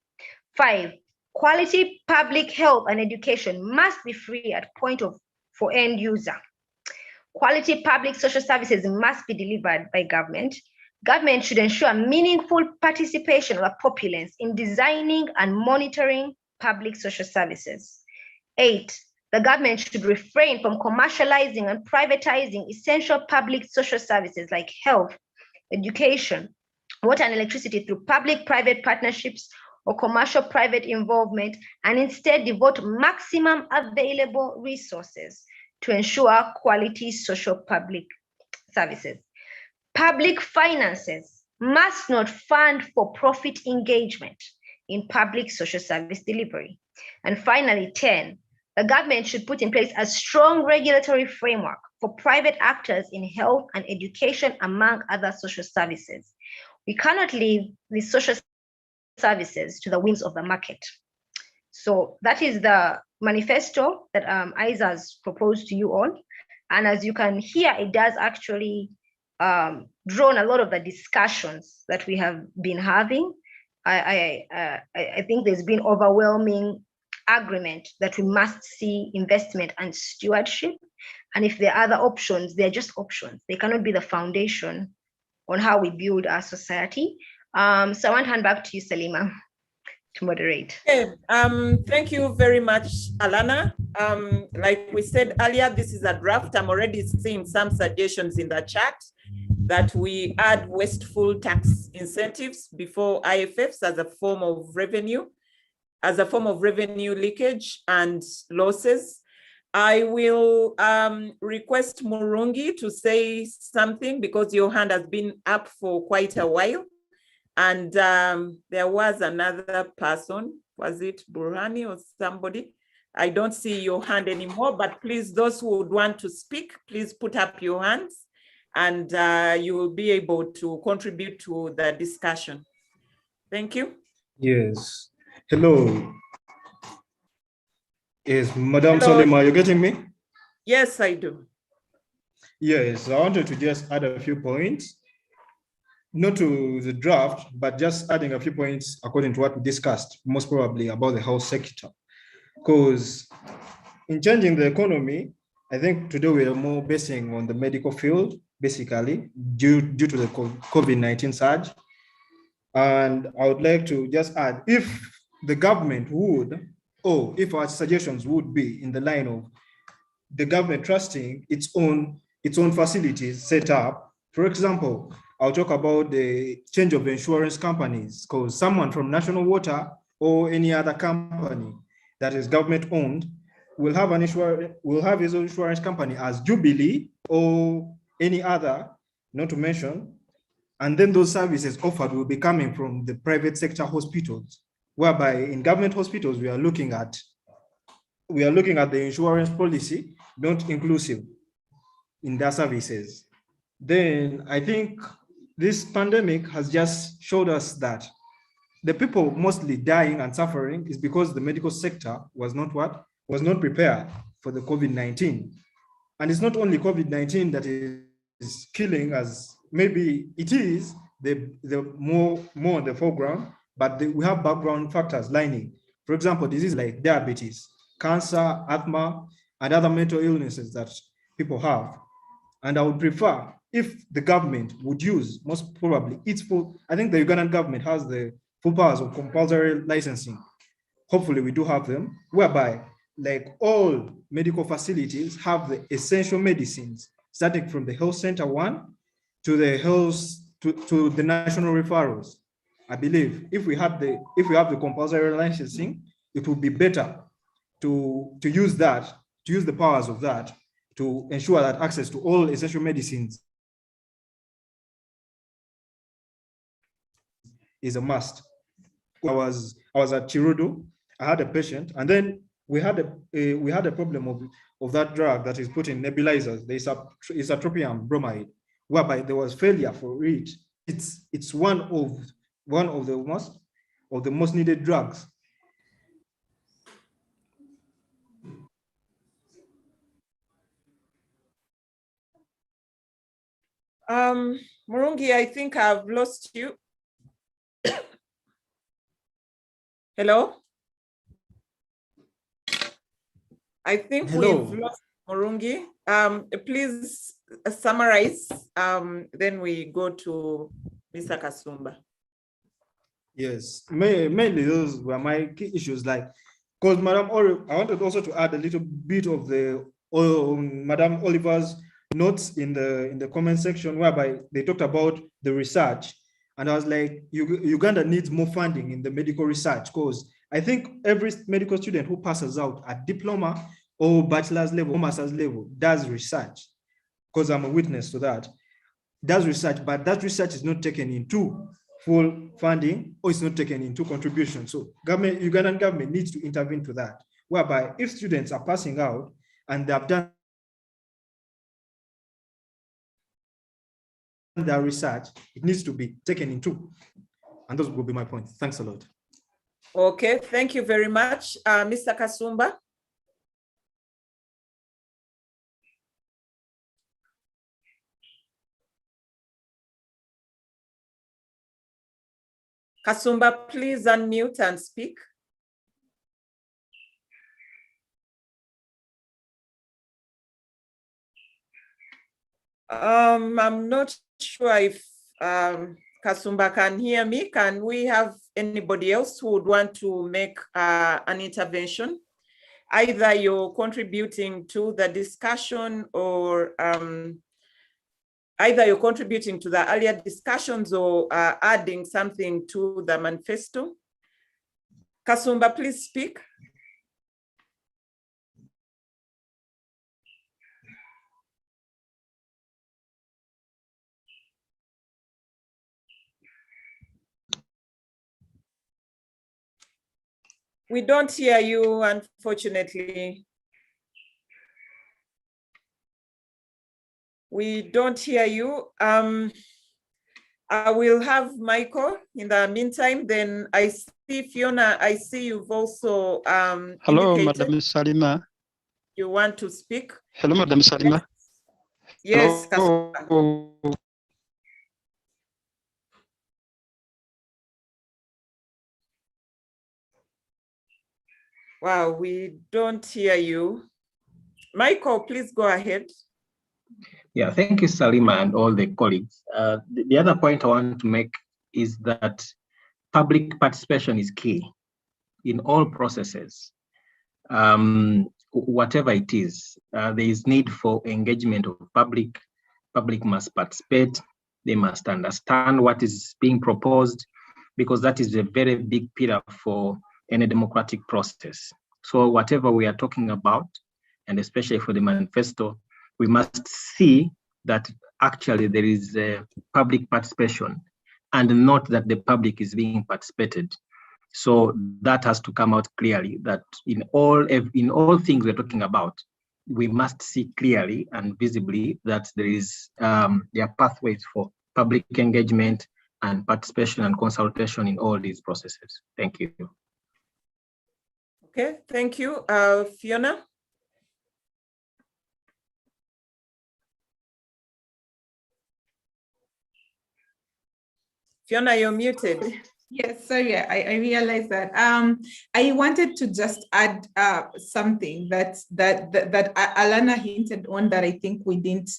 5, quality public health and education must be free at point of for end user. Quality public social services must be delivered by government. Government should ensure meaningful participation of the populace in designing and monitoring public social services. 8, the government should refrain from commercializing and privatizing essential public social services like health, education, water and electricity through public-private partnerships or commercial private involvement, and instead devote maximum available resources to ensure quality social public services. Public finances must not fund for-profit engagement in public social service delivery. And finally, 10, the government should put in place a strong regulatory framework for private actors in health and education, among other social services. We cannot leave the social services to the whims of the market. So that is the manifesto that ISA has proposed to you all. And as you can hear, it does actually drawn a lot of the discussions that we have been having. I think there's been overwhelming agreement that we must see investment and stewardship. And if there are other options, they're just options. They cannot be the foundation on how we build our society. So I want to hand back to you, Salima, to moderate. Okay. Thank you very much, Alana. Like we said earlier, this is a draft. I'm already seeing some suggestions in the chat that we add wasteful tax incentives before IFFs as a form of revenue leakage and losses. I will request Murungi to say something because your hand has been up for quite a while. And there was another person, was it Burhani or somebody? I don't see your hand anymore, but please, those who would want to speak, please put up your hands and you will be able to contribute to the discussion. Thank you. Yes. Hello. Yes, Madam Salima, are you getting me? Yes, I do. Yes, I wanted to just add a few points, not to the draft, but just adding a few points according to what we discussed, most probably about the health sector. Because in changing the economy, I think today we are more basing on the medical field, basically, due to the COVID-19 surge. And I would like to just add, if the government would, or if our suggestions would be in the line of the government trusting its own facilities set up. For example, I'll talk about the change of insurance companies, because someone from National Water or any other company that is government owned will have his own insurance company as Jubilee or any other, not to mention, and then those services offered will be coming from the private sector hospitals, whereby in government hospitals we are looking at the insurance policy, not inclusive in their services. Then I think this pandemic has just showed us that the people mostly dying and suffering is because the medical sector was not prepared for the COVID-19. And it's not only COVID-19 that is killing us. Maybe it is the more in the foreground, but we have background factors lining. For example, diseases like diabetes, cancer, asthma, and other mental illnesses that people have. And I would prefer if the government would use, most probably, I think the Ugandan government has the full powers of compulsory licensing. Hopefully we do have them, whereby like all medical facilities have the essential medicines, starting from the health center one to the to the national referrals. I believe if we have the compulsory licensing, it would be better to use the powers of that to ensure that access to all essential medicines is a must. I was at Chirudu, I had a patient, and then we had a problem of that drug that is put in nebulizers, the isotropium bromide, whereby there was failure for it. It's one of the most needed drugs. Murungi, I think I've lost you. Hello? I think we've lost Murungi. Please summarize, then we go to Mr. Kasumba. Yes, mainly those were my key issues. Like, because Madam I wanted also to add a little bit of the Madam Oliver's notes in the comment section, whereby they talked about the research, and I was like, Uganda needs more funding in the medical research, because I think every medical student who passes out at diploma or bachelor's level or master's level does research, because I'm a witness to that. Does research, but that research is not taken into full funding, or it's not taken into contribution. So Ugandan government needs to intervene to that, whereby if students are passing out and they have done their research, it needs to be taken into. And those will be my points. Thanks a lot. Okay, thank you very much. Mr. Kasumba. Kasumba, please unmute and speak. I'm not sure if Kasumba can hear me. Can we have anybody else who would want to make an intervention? Either you're contributing to the discussion, or either you're contributing to the earlier discussions or adding something to the manifesto. Kasumba, please speak. We don't hear you, unfortunately. We don't hear you. I will have Michael in the meantime. Then I see Fiona, I see you've also Hello, Madam Salima. You want to speak? Hello, Madam Salima. Yes, Hello. Wow, we don't hear you. Michael, please go ahead. Yeah, thank you, Salima, and all the colleagues. The other point I want to make is that public participation is key in all processes. Whatever it is, there is need for engagement of public. Public must participate. They must understand what is being proposed, because that is a very big pillar for any democratic process. So whatever we are talking about, and especially for the manifesto, we must see that actually there is public participation, and not that the public is being participated. So that has to come out clearly, that in all things we're talking about, we must see clearly and visibly that there are pathways for public engagement and participation and consultation in all these processes. Thank you. Okay, thank you. Fiona? Fiona, you're muted. Yes, sorry, I realized that. I wanted to just add something that Alana hinted on that I think we didn't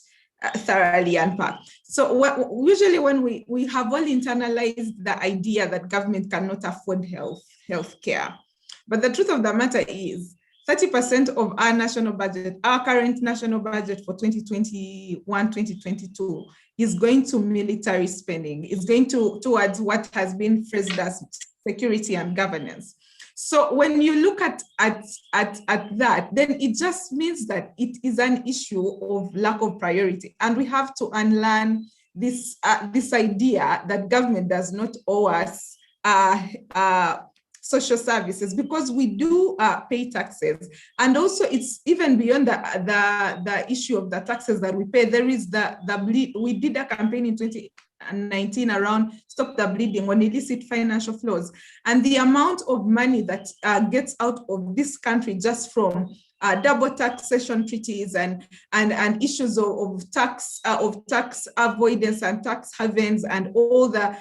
thoroughly unpack. So usually when we have all internalized the idea that government cannot afford health care. But the truth of the matter is 30% of our national budget, our current national budget for 2021-2022 is going to military spending. It's going towards what has been phrased as security and governance. So when you look at that, then it just means that it is an issue of lack of priority. And we have to unlearn this idea that government does not owe us social services, because we do pay taxes. And also it's even beyond the issue of the taxes that we pay. There is the bleed. We did a campaign in 2019 around Stop the Bleeding on illicit financial flows. And the amount of money that gets out of this country just from double taxation treaties and issues of tax avoidance and tax havens and all the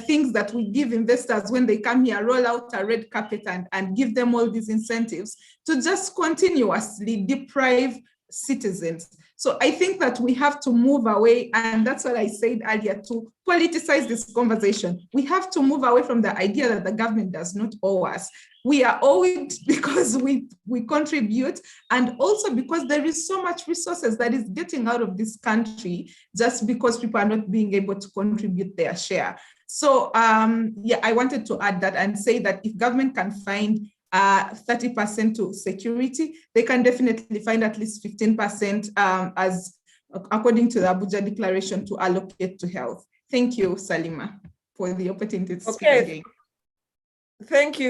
things that we give investors when they come here, roll out a red carpet and give them all these incentives to just continuously deprive citizens. So I think that we have to move away, and that's what I said earlier, to politicize this conversation. We have to move away from the idea that the government does not owe us. We are owed because we contribute, and also because there is so much resources that is getting out of this country just because people are not being able to contribute their share. So yeah, I wanted to add that and say that if government can find 30% to security, they can definitely find at least 15% as according to the Abuja Declaration to allocate to health. Thank you, Salima, for the opportunity to speak again. Thank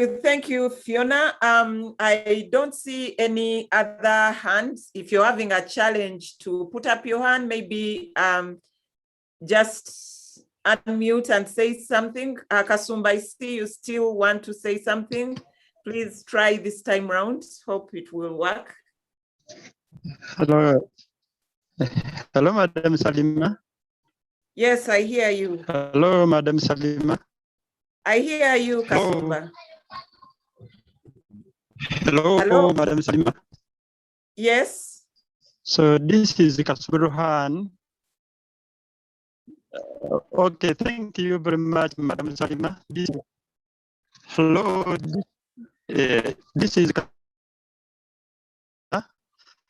you, Fiona. I don't see any other hands. If you're having a challenge to put up your hand, maybe just unmute and say something. Kasumba, I see you still want to say something. Please try this time round. Hope it will work. Hello. Hello, Madam Salima. Yes, I hear you. Hello, Madam Salima. I hear you, Kasumba. Hello, Madam Salima. Yes. So this is Kasumba. Okay, thank you very much, Madam Salima. Hello. This is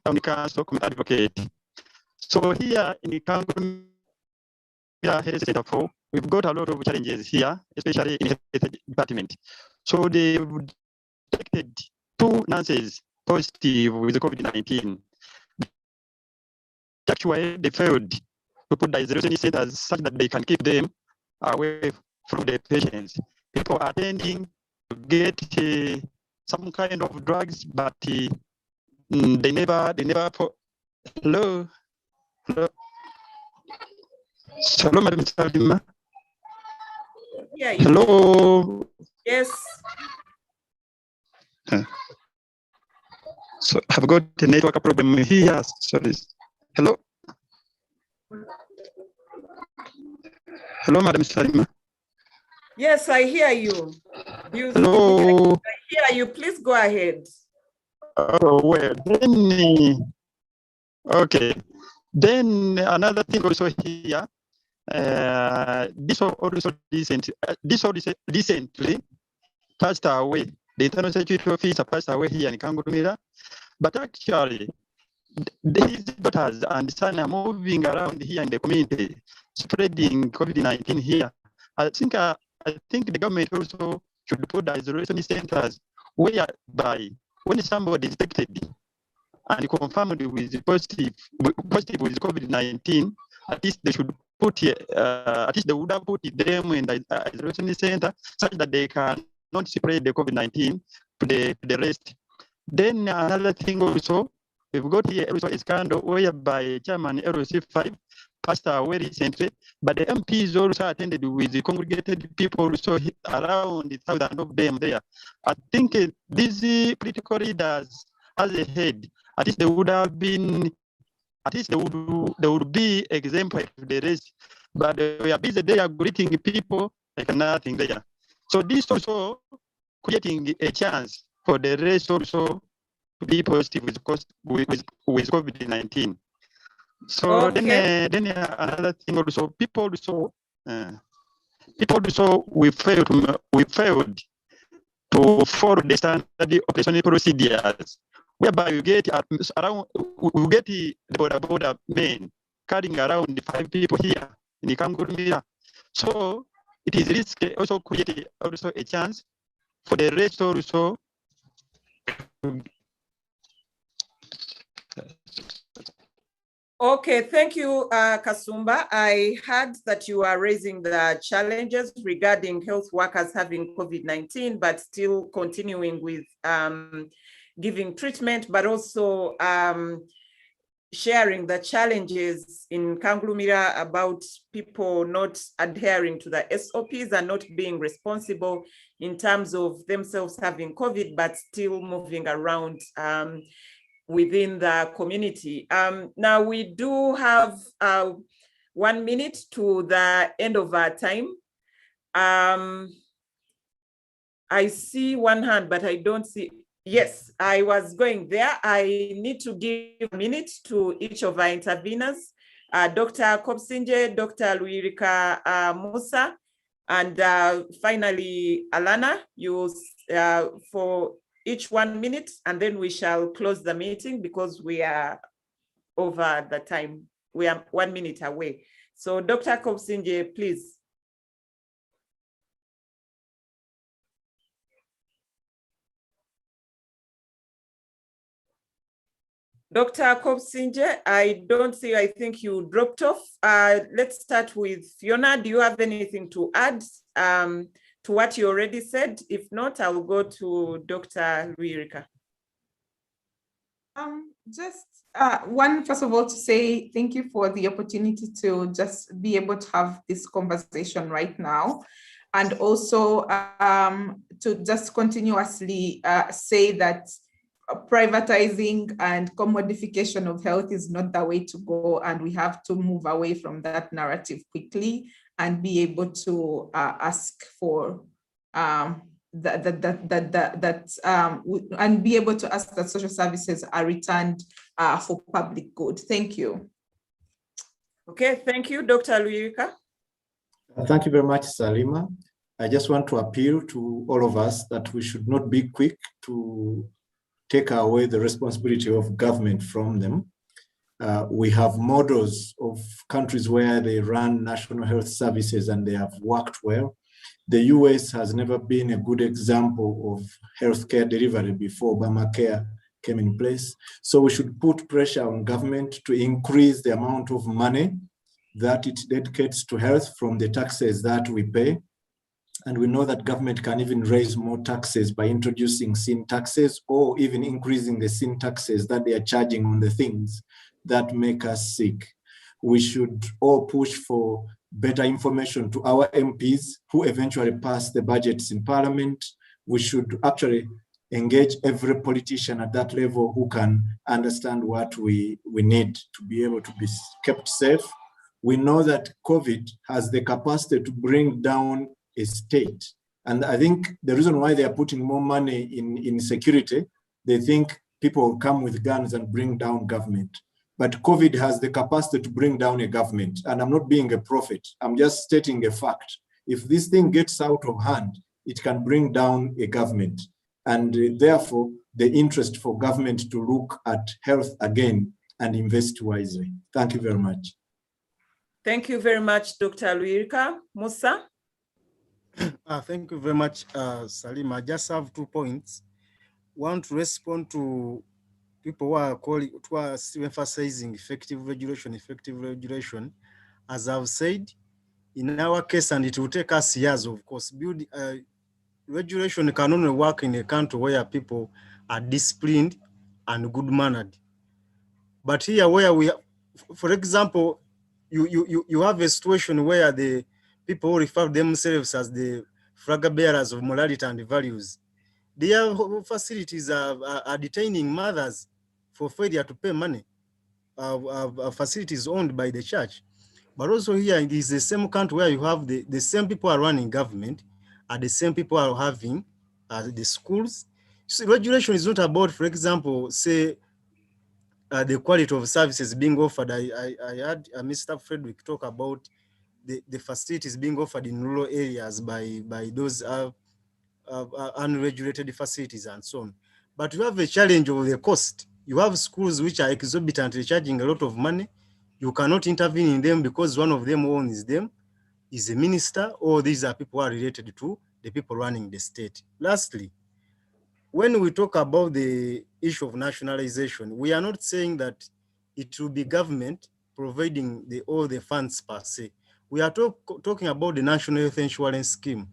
advocate. So here in Kankurumiya Health Center, we've got a lot of challenges here, especially in the health department. So they detected 2 nurses positive with COVID-19. Actually, they failed to put the isolation centers such that they can keep them away from the patients. People are tending to get some kind of drugs, but they never. Hello. Hello, Madam Salima. Yeah. Hello. Yes. So I've got a network problem here. Sorry. Hello. Hello, Madam Salima. Yes, I hear you. Hello. I hear you. Please go ahead. Oh, well, then, okay. Then another thing also here, this also recently passed away. The internal security officer passed away here in Kangurumira, but actually, his daughters and son are moving around here in the community, spreading COVID-19 here. I think the government also should put the isolation centers whereby when somebody is detected and confirmed with positive with COVID-19, at least they should put here, at least they would have put them in the isolation center such that they cannot spread the COVID-19 to the rest. Then another thing also, we've got here also a scandal whereby Chairman LC5 passed away recently, but the MPs also attended with the congregated people also around 1,000 of them there. I think these political leaders as a head, at least they would have been, at least they would be example to the rest, but we are busy there greeting people like nothing there. So this also creating a chance for the rest also to be positive with COVID-19. So okay. then another thing also, people we failed to follow the standard operational procedures, whereby you get around, we get the border men carrying around 5 people here in the Kangurumira. So it is risky, also create also a chance for the rest also. Okay, thank you, Kasumba. I heard that you are raising the challenges regarding health workers having COVID-19, but still continuing with giving treatment, but also sharing the challenges in Kangurumira about people not adhering to the SOPs and not being responsible in terms of themselves having COVID, but still moving around within the community. Now we do have 1 minute to the end of our time. I see one hand, but I don't see. Yes, I was going there. I need to give a minute to each of our interveners, Dr. Kopsinje, Dr. Luirika Musa, and finally, Alana, you for each 1 minute, and then we shall close the meeting because we are over the time. We are 1 minute away. So Dr. Kopsinje, please. Dr. Kopsinje, I don't see, I think you dropped off. Let's start with Fiona. Do you have anything to add to what you already said? If not, I'll go to Dr. Luirika. Just first of all, to say thank you for the opportunity to just be able to have this conversation right now. And also to just continuously say that privatizing and commodification of health is not the way to go, and we have to move away from that narrative quickly and be able to ask for and be able to ask that social services are returned for public good. Thank you. Okay, thank you, Dr. Luirika. Thank you very much, Salima. I just want to appeal to all of us that we should not be quick to take away the responsibility of government from them. We have models of countries where they run national health services and they have worked well. The US has never been a good example of healthcare delivery before Obamacare came in place. So we should put pressure on government to increase the amount of money that it dedicates to health from the taxes that we pay. And we know that government can even raise more taxes by introducing sin taxes or even increasing the sin taxes that they are charging on the things that make us sick. We should all push for better information to our MPs who eventually pass the budgets in Parliament. We should actually engage every politician at that level who can understand what we need to be able to be kept safe. We know that COVID has the capacity to bring down a state. And I think the reason why they are putting more money in security, they think people will come with guns and bring down government. But COVID has the capacity to bring down a government. And I'm not being a prophet, I'm just stating a fact. If this thing gets out of hand, it can bring down a government. And therefore, the interest for government to look at health again and invest wisely. Thank you very much. Thank you very much, Dr. Luirika. Musa? Thank you very much, Salima. I just have 2 points. One, to respond to people who are calling, who are still emphasizing effective regulation. As I've said, in our case, and it will take us years, of course, regulation can only work in a country where people are disciplined and good-mannered. But here where we, for example, you have a situation where the people who refer themselves as the flag bearers of morality and values, their facilities are detaining mothers for failure to pay money. Facilities owned by the church. But also here, it is the same country where you have the same people are running government, and the same people are having the schools. So regulation is not about, for example, say, the quality of services being offered. I heard Mr. Frederick talk about the facilities being offered in rural areas by those unregulated facilities and so on. But you have a challenge of the cost. You have schools which are exorbitantly charging a lot of money. You cannot intervene in them because one of them who owns them is a minister, or these are people who are related to the people running the state. Lastly, when we talk about the issue of nationalization, we are not saying that it will be government providing all the funds per se. We are talking about the National Health Insurance Scheme.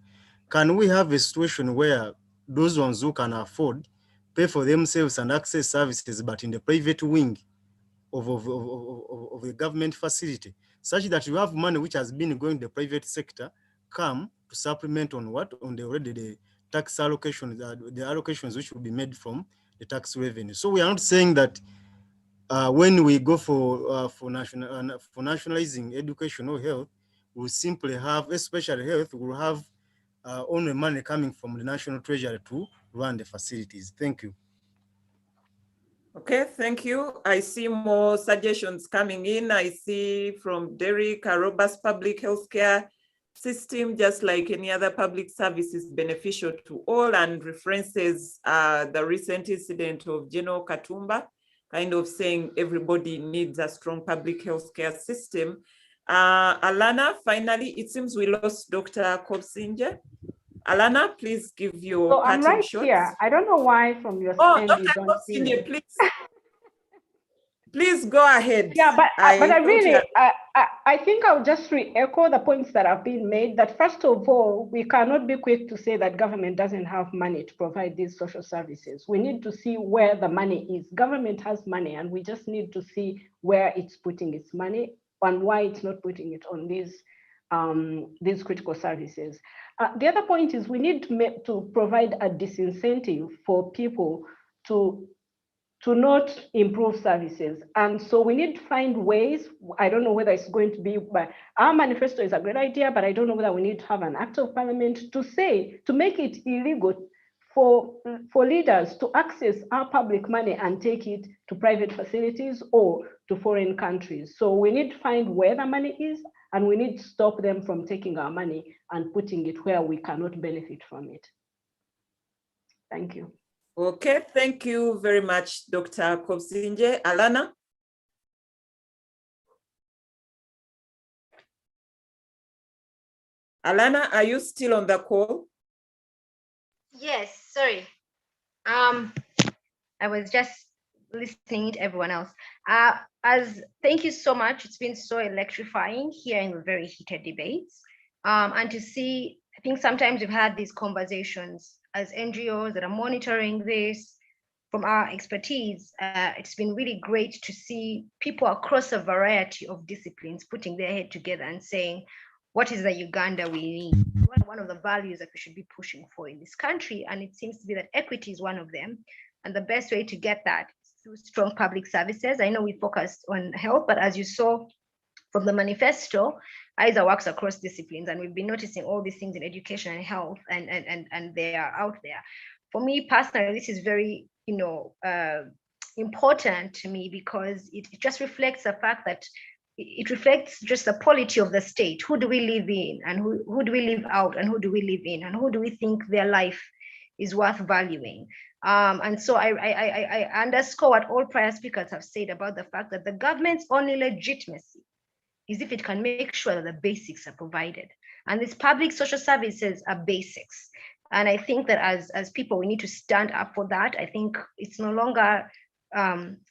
Can we have a situation where those ones who can afford pay for themselves and access services, but in the private wing of a government facility, such that you have money which has been going to the private sector come to supplement on what? On the tax allocations, the allocations which will be made from the tax revenue. So we are not saying that when we go for nationalizing education or health, we'll simply have, especially health, we'll have only money coming from the national treasury to run the facilities. Thank you. Okay, thank you. I see more suggestions coming in. I see from Derek, a robust public healthcare system, just like any other public service, is beneficial to all, and references the recent incident of General Katumba, kind of saying everybody needs a strong public healthcare system. Alana, finally, it seems we lost Dr. Kobsinje. Alana, please give your So I'm right shots. here. I don't know why from your Oh, end Dr. you don't see me. Kobsinje, please. Please go ahead. Yeah, but I think I'll just re-echo the points that have been made, that first of all, we cannot be quick to say that government doesn't have money to provide these social services. We need to see where the money is. Government has money, and we just need to see where it's putting its money and why it's not putting it on these critical services. The other point is we need to provide a disincentive for people to not improve services. And so we need to find ways. I don't know whether it's going to be, but our manifesto is a great idea, but I don't know whether we need to have an act of parliament to make it illegal for leaders to access our public money and take it to private facilities or to foreign countries. So we need to find where the money is, and we need to stop them from taking our money and putting it where we cannot benefit from it. Thank you. Okay, thank you very much, Dr. Kobsinje. Alana? Alana, are you still on the call? Yes, sorry. I was just listening to everyone else. Thank you so much. It's been so electrifying hearing the very heated debates. And to see, I think sometimes we've had these conversations as NGOs that are monitoring this from our expertise. It's been really great to see people across a variety of disciplines putting their head together and saying, what is the Uganda we need? What are one of the values that we should be pushing for in this country? And it seems to be that equity is one of them. And the best way to get that is through strong public services. I know we focused on health, but as you saw from the manifesto, ISA works across disciplines, and we've been noticing all these things in education and health, and they are out there. For me personally, this is very important to me, because it just reflects the fact that it reflects just the polity of the state. Who do we live in, and who do we live out, and who do we live in, and who do we think their life is worth valuing? And so I underscore what all prior speakers have said about the fact that the government's only legitimacy is if it can make sure that the basics are provided. And these public social services are basics. And I think that as people, we need to stand up for that. I think it's no longer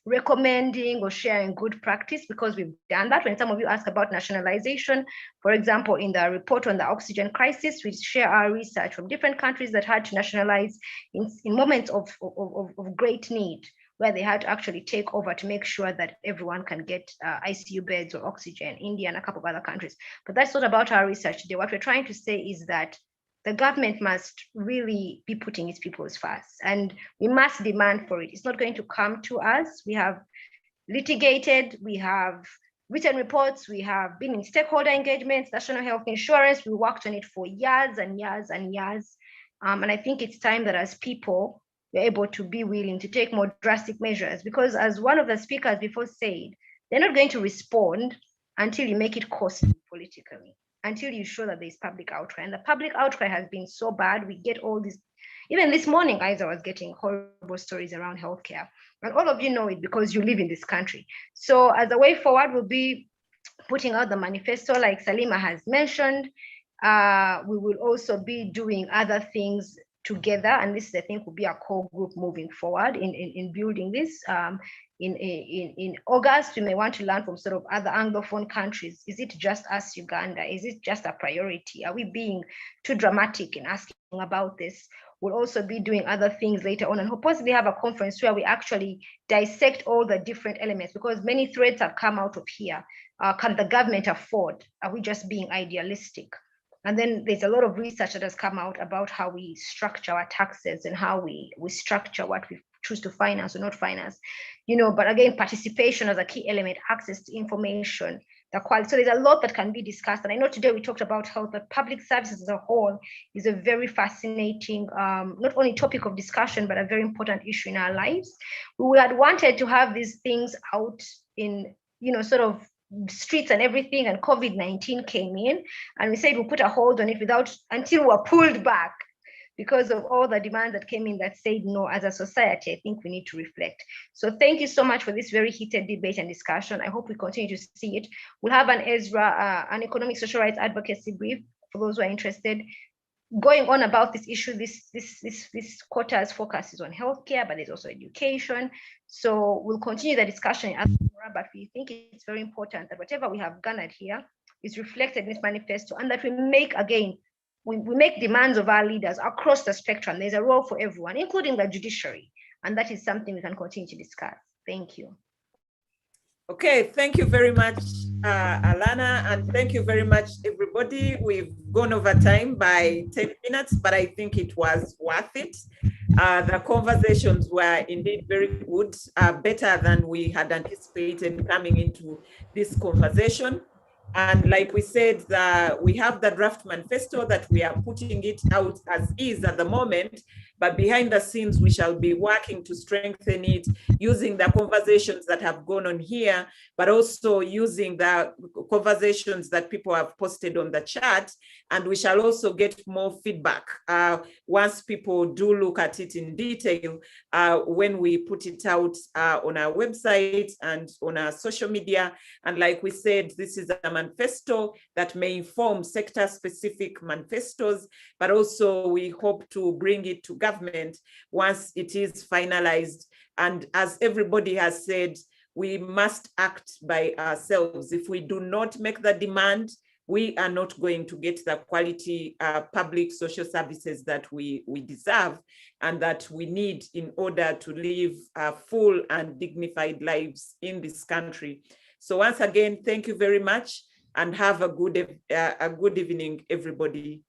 recommending or sharing good practice, because we've done that. When some of you ask about nationalization, for example, in the report on the oxygen crisis, we share our research from different countries that had to nationalize in moments of great need, where they had to actually take over to make sure that everyone can get ICU beds or oxygen, India and a couple of other countries. But that's not about our research today. What we're trying to say is that the government must really be putting its people first, and we must demand for it. It's not going to come to us. We have litigated, we have written reports, we have been in stakeholder engagements, national health insurance, we worked on it for years and years and years. And I think it's time that as people, we're able to be willing to take more drastic measures, because as one of the speakers before said, they're not going to respond until you make it costly politically, until you show that there's public outcry. And the public outcry has been so bad. We get all these, even this morning, Isa was getting horrible stories around healthcare. And all of you know it because you live in this country. So as a way forward, we'll be putting out the manifesto like Salima has mentioned. We will also be doing other things together, and this I think will be a core group moving forward in building this. In August, we may want to learn from sort of other Anglophone countries. Is it just us, Uganda? Is it just a priority? Are we being too dramatic in asking about this? We'll also be doing other things later on, and we'll possibly have a conference where we actually dissect all the different elements, because many threads have come out of here. Can the government afford? Are we just being idealistic? And then there's a lot of research that has come out about how we structure our taxes and how we structure what we choose to finance or not finance. But again, participation as a key element, access to information, the quality. So there's a lot that can be discussed. And I know today we talked about health, but public services as a whole is a very fascinating, not only topic of discussion, but a very important issue in our lives. We had wanted to have these things out in, sort of streets and everything, and COVID-19 came in, and we said we'll put a hold on it until we're pulled back because of all the demands that came in that said no. As a society, I think we need to reflect. So thank you so much for this very heated debate and discussion. I hope we continue to see it. We'll have an ESRA, an economic social rights advocacy brief for those who are interested, going on about this issue. This quarter's focus is on healthcare, but there's also education. So we'll continue the discussion, but we think it's very important that whatever we have garnered here is reflected in this manifesto, and that we make, again, we make demands of our leaders across the spectrum. There's a role for everyone, including the judiciary, and that is something we can continue to discuss. Thank you. Okay, thank you very much, Alana, and thank you very much, everybody. We've gone over time by 10 minutes, but I think it was worth it. The conversations were indeed very good, better than we had anticipated coming into this conversation. And like we said, we have the draft manifesto that we are putting it out as is at the moment, but behind the scenes, we shall be working to strengthen it using the conversations that have gone on here, but also using the conversations that people have posted on the chat. And we shall also get more feedback once people do look at it in detail when we put it out on our website and on our social media. And like we said, this is a manifesto that may inform sector-specific manifestos, but also we hope to bring it to government once it is finalized. And as everybody has said, we must act by ourselves. If we do not make the demand, we are not going to get the quality public social services that we deserve and that we need in order to live full and dignified lives in this country. So once again, thank you very much and have a good evening, everybody.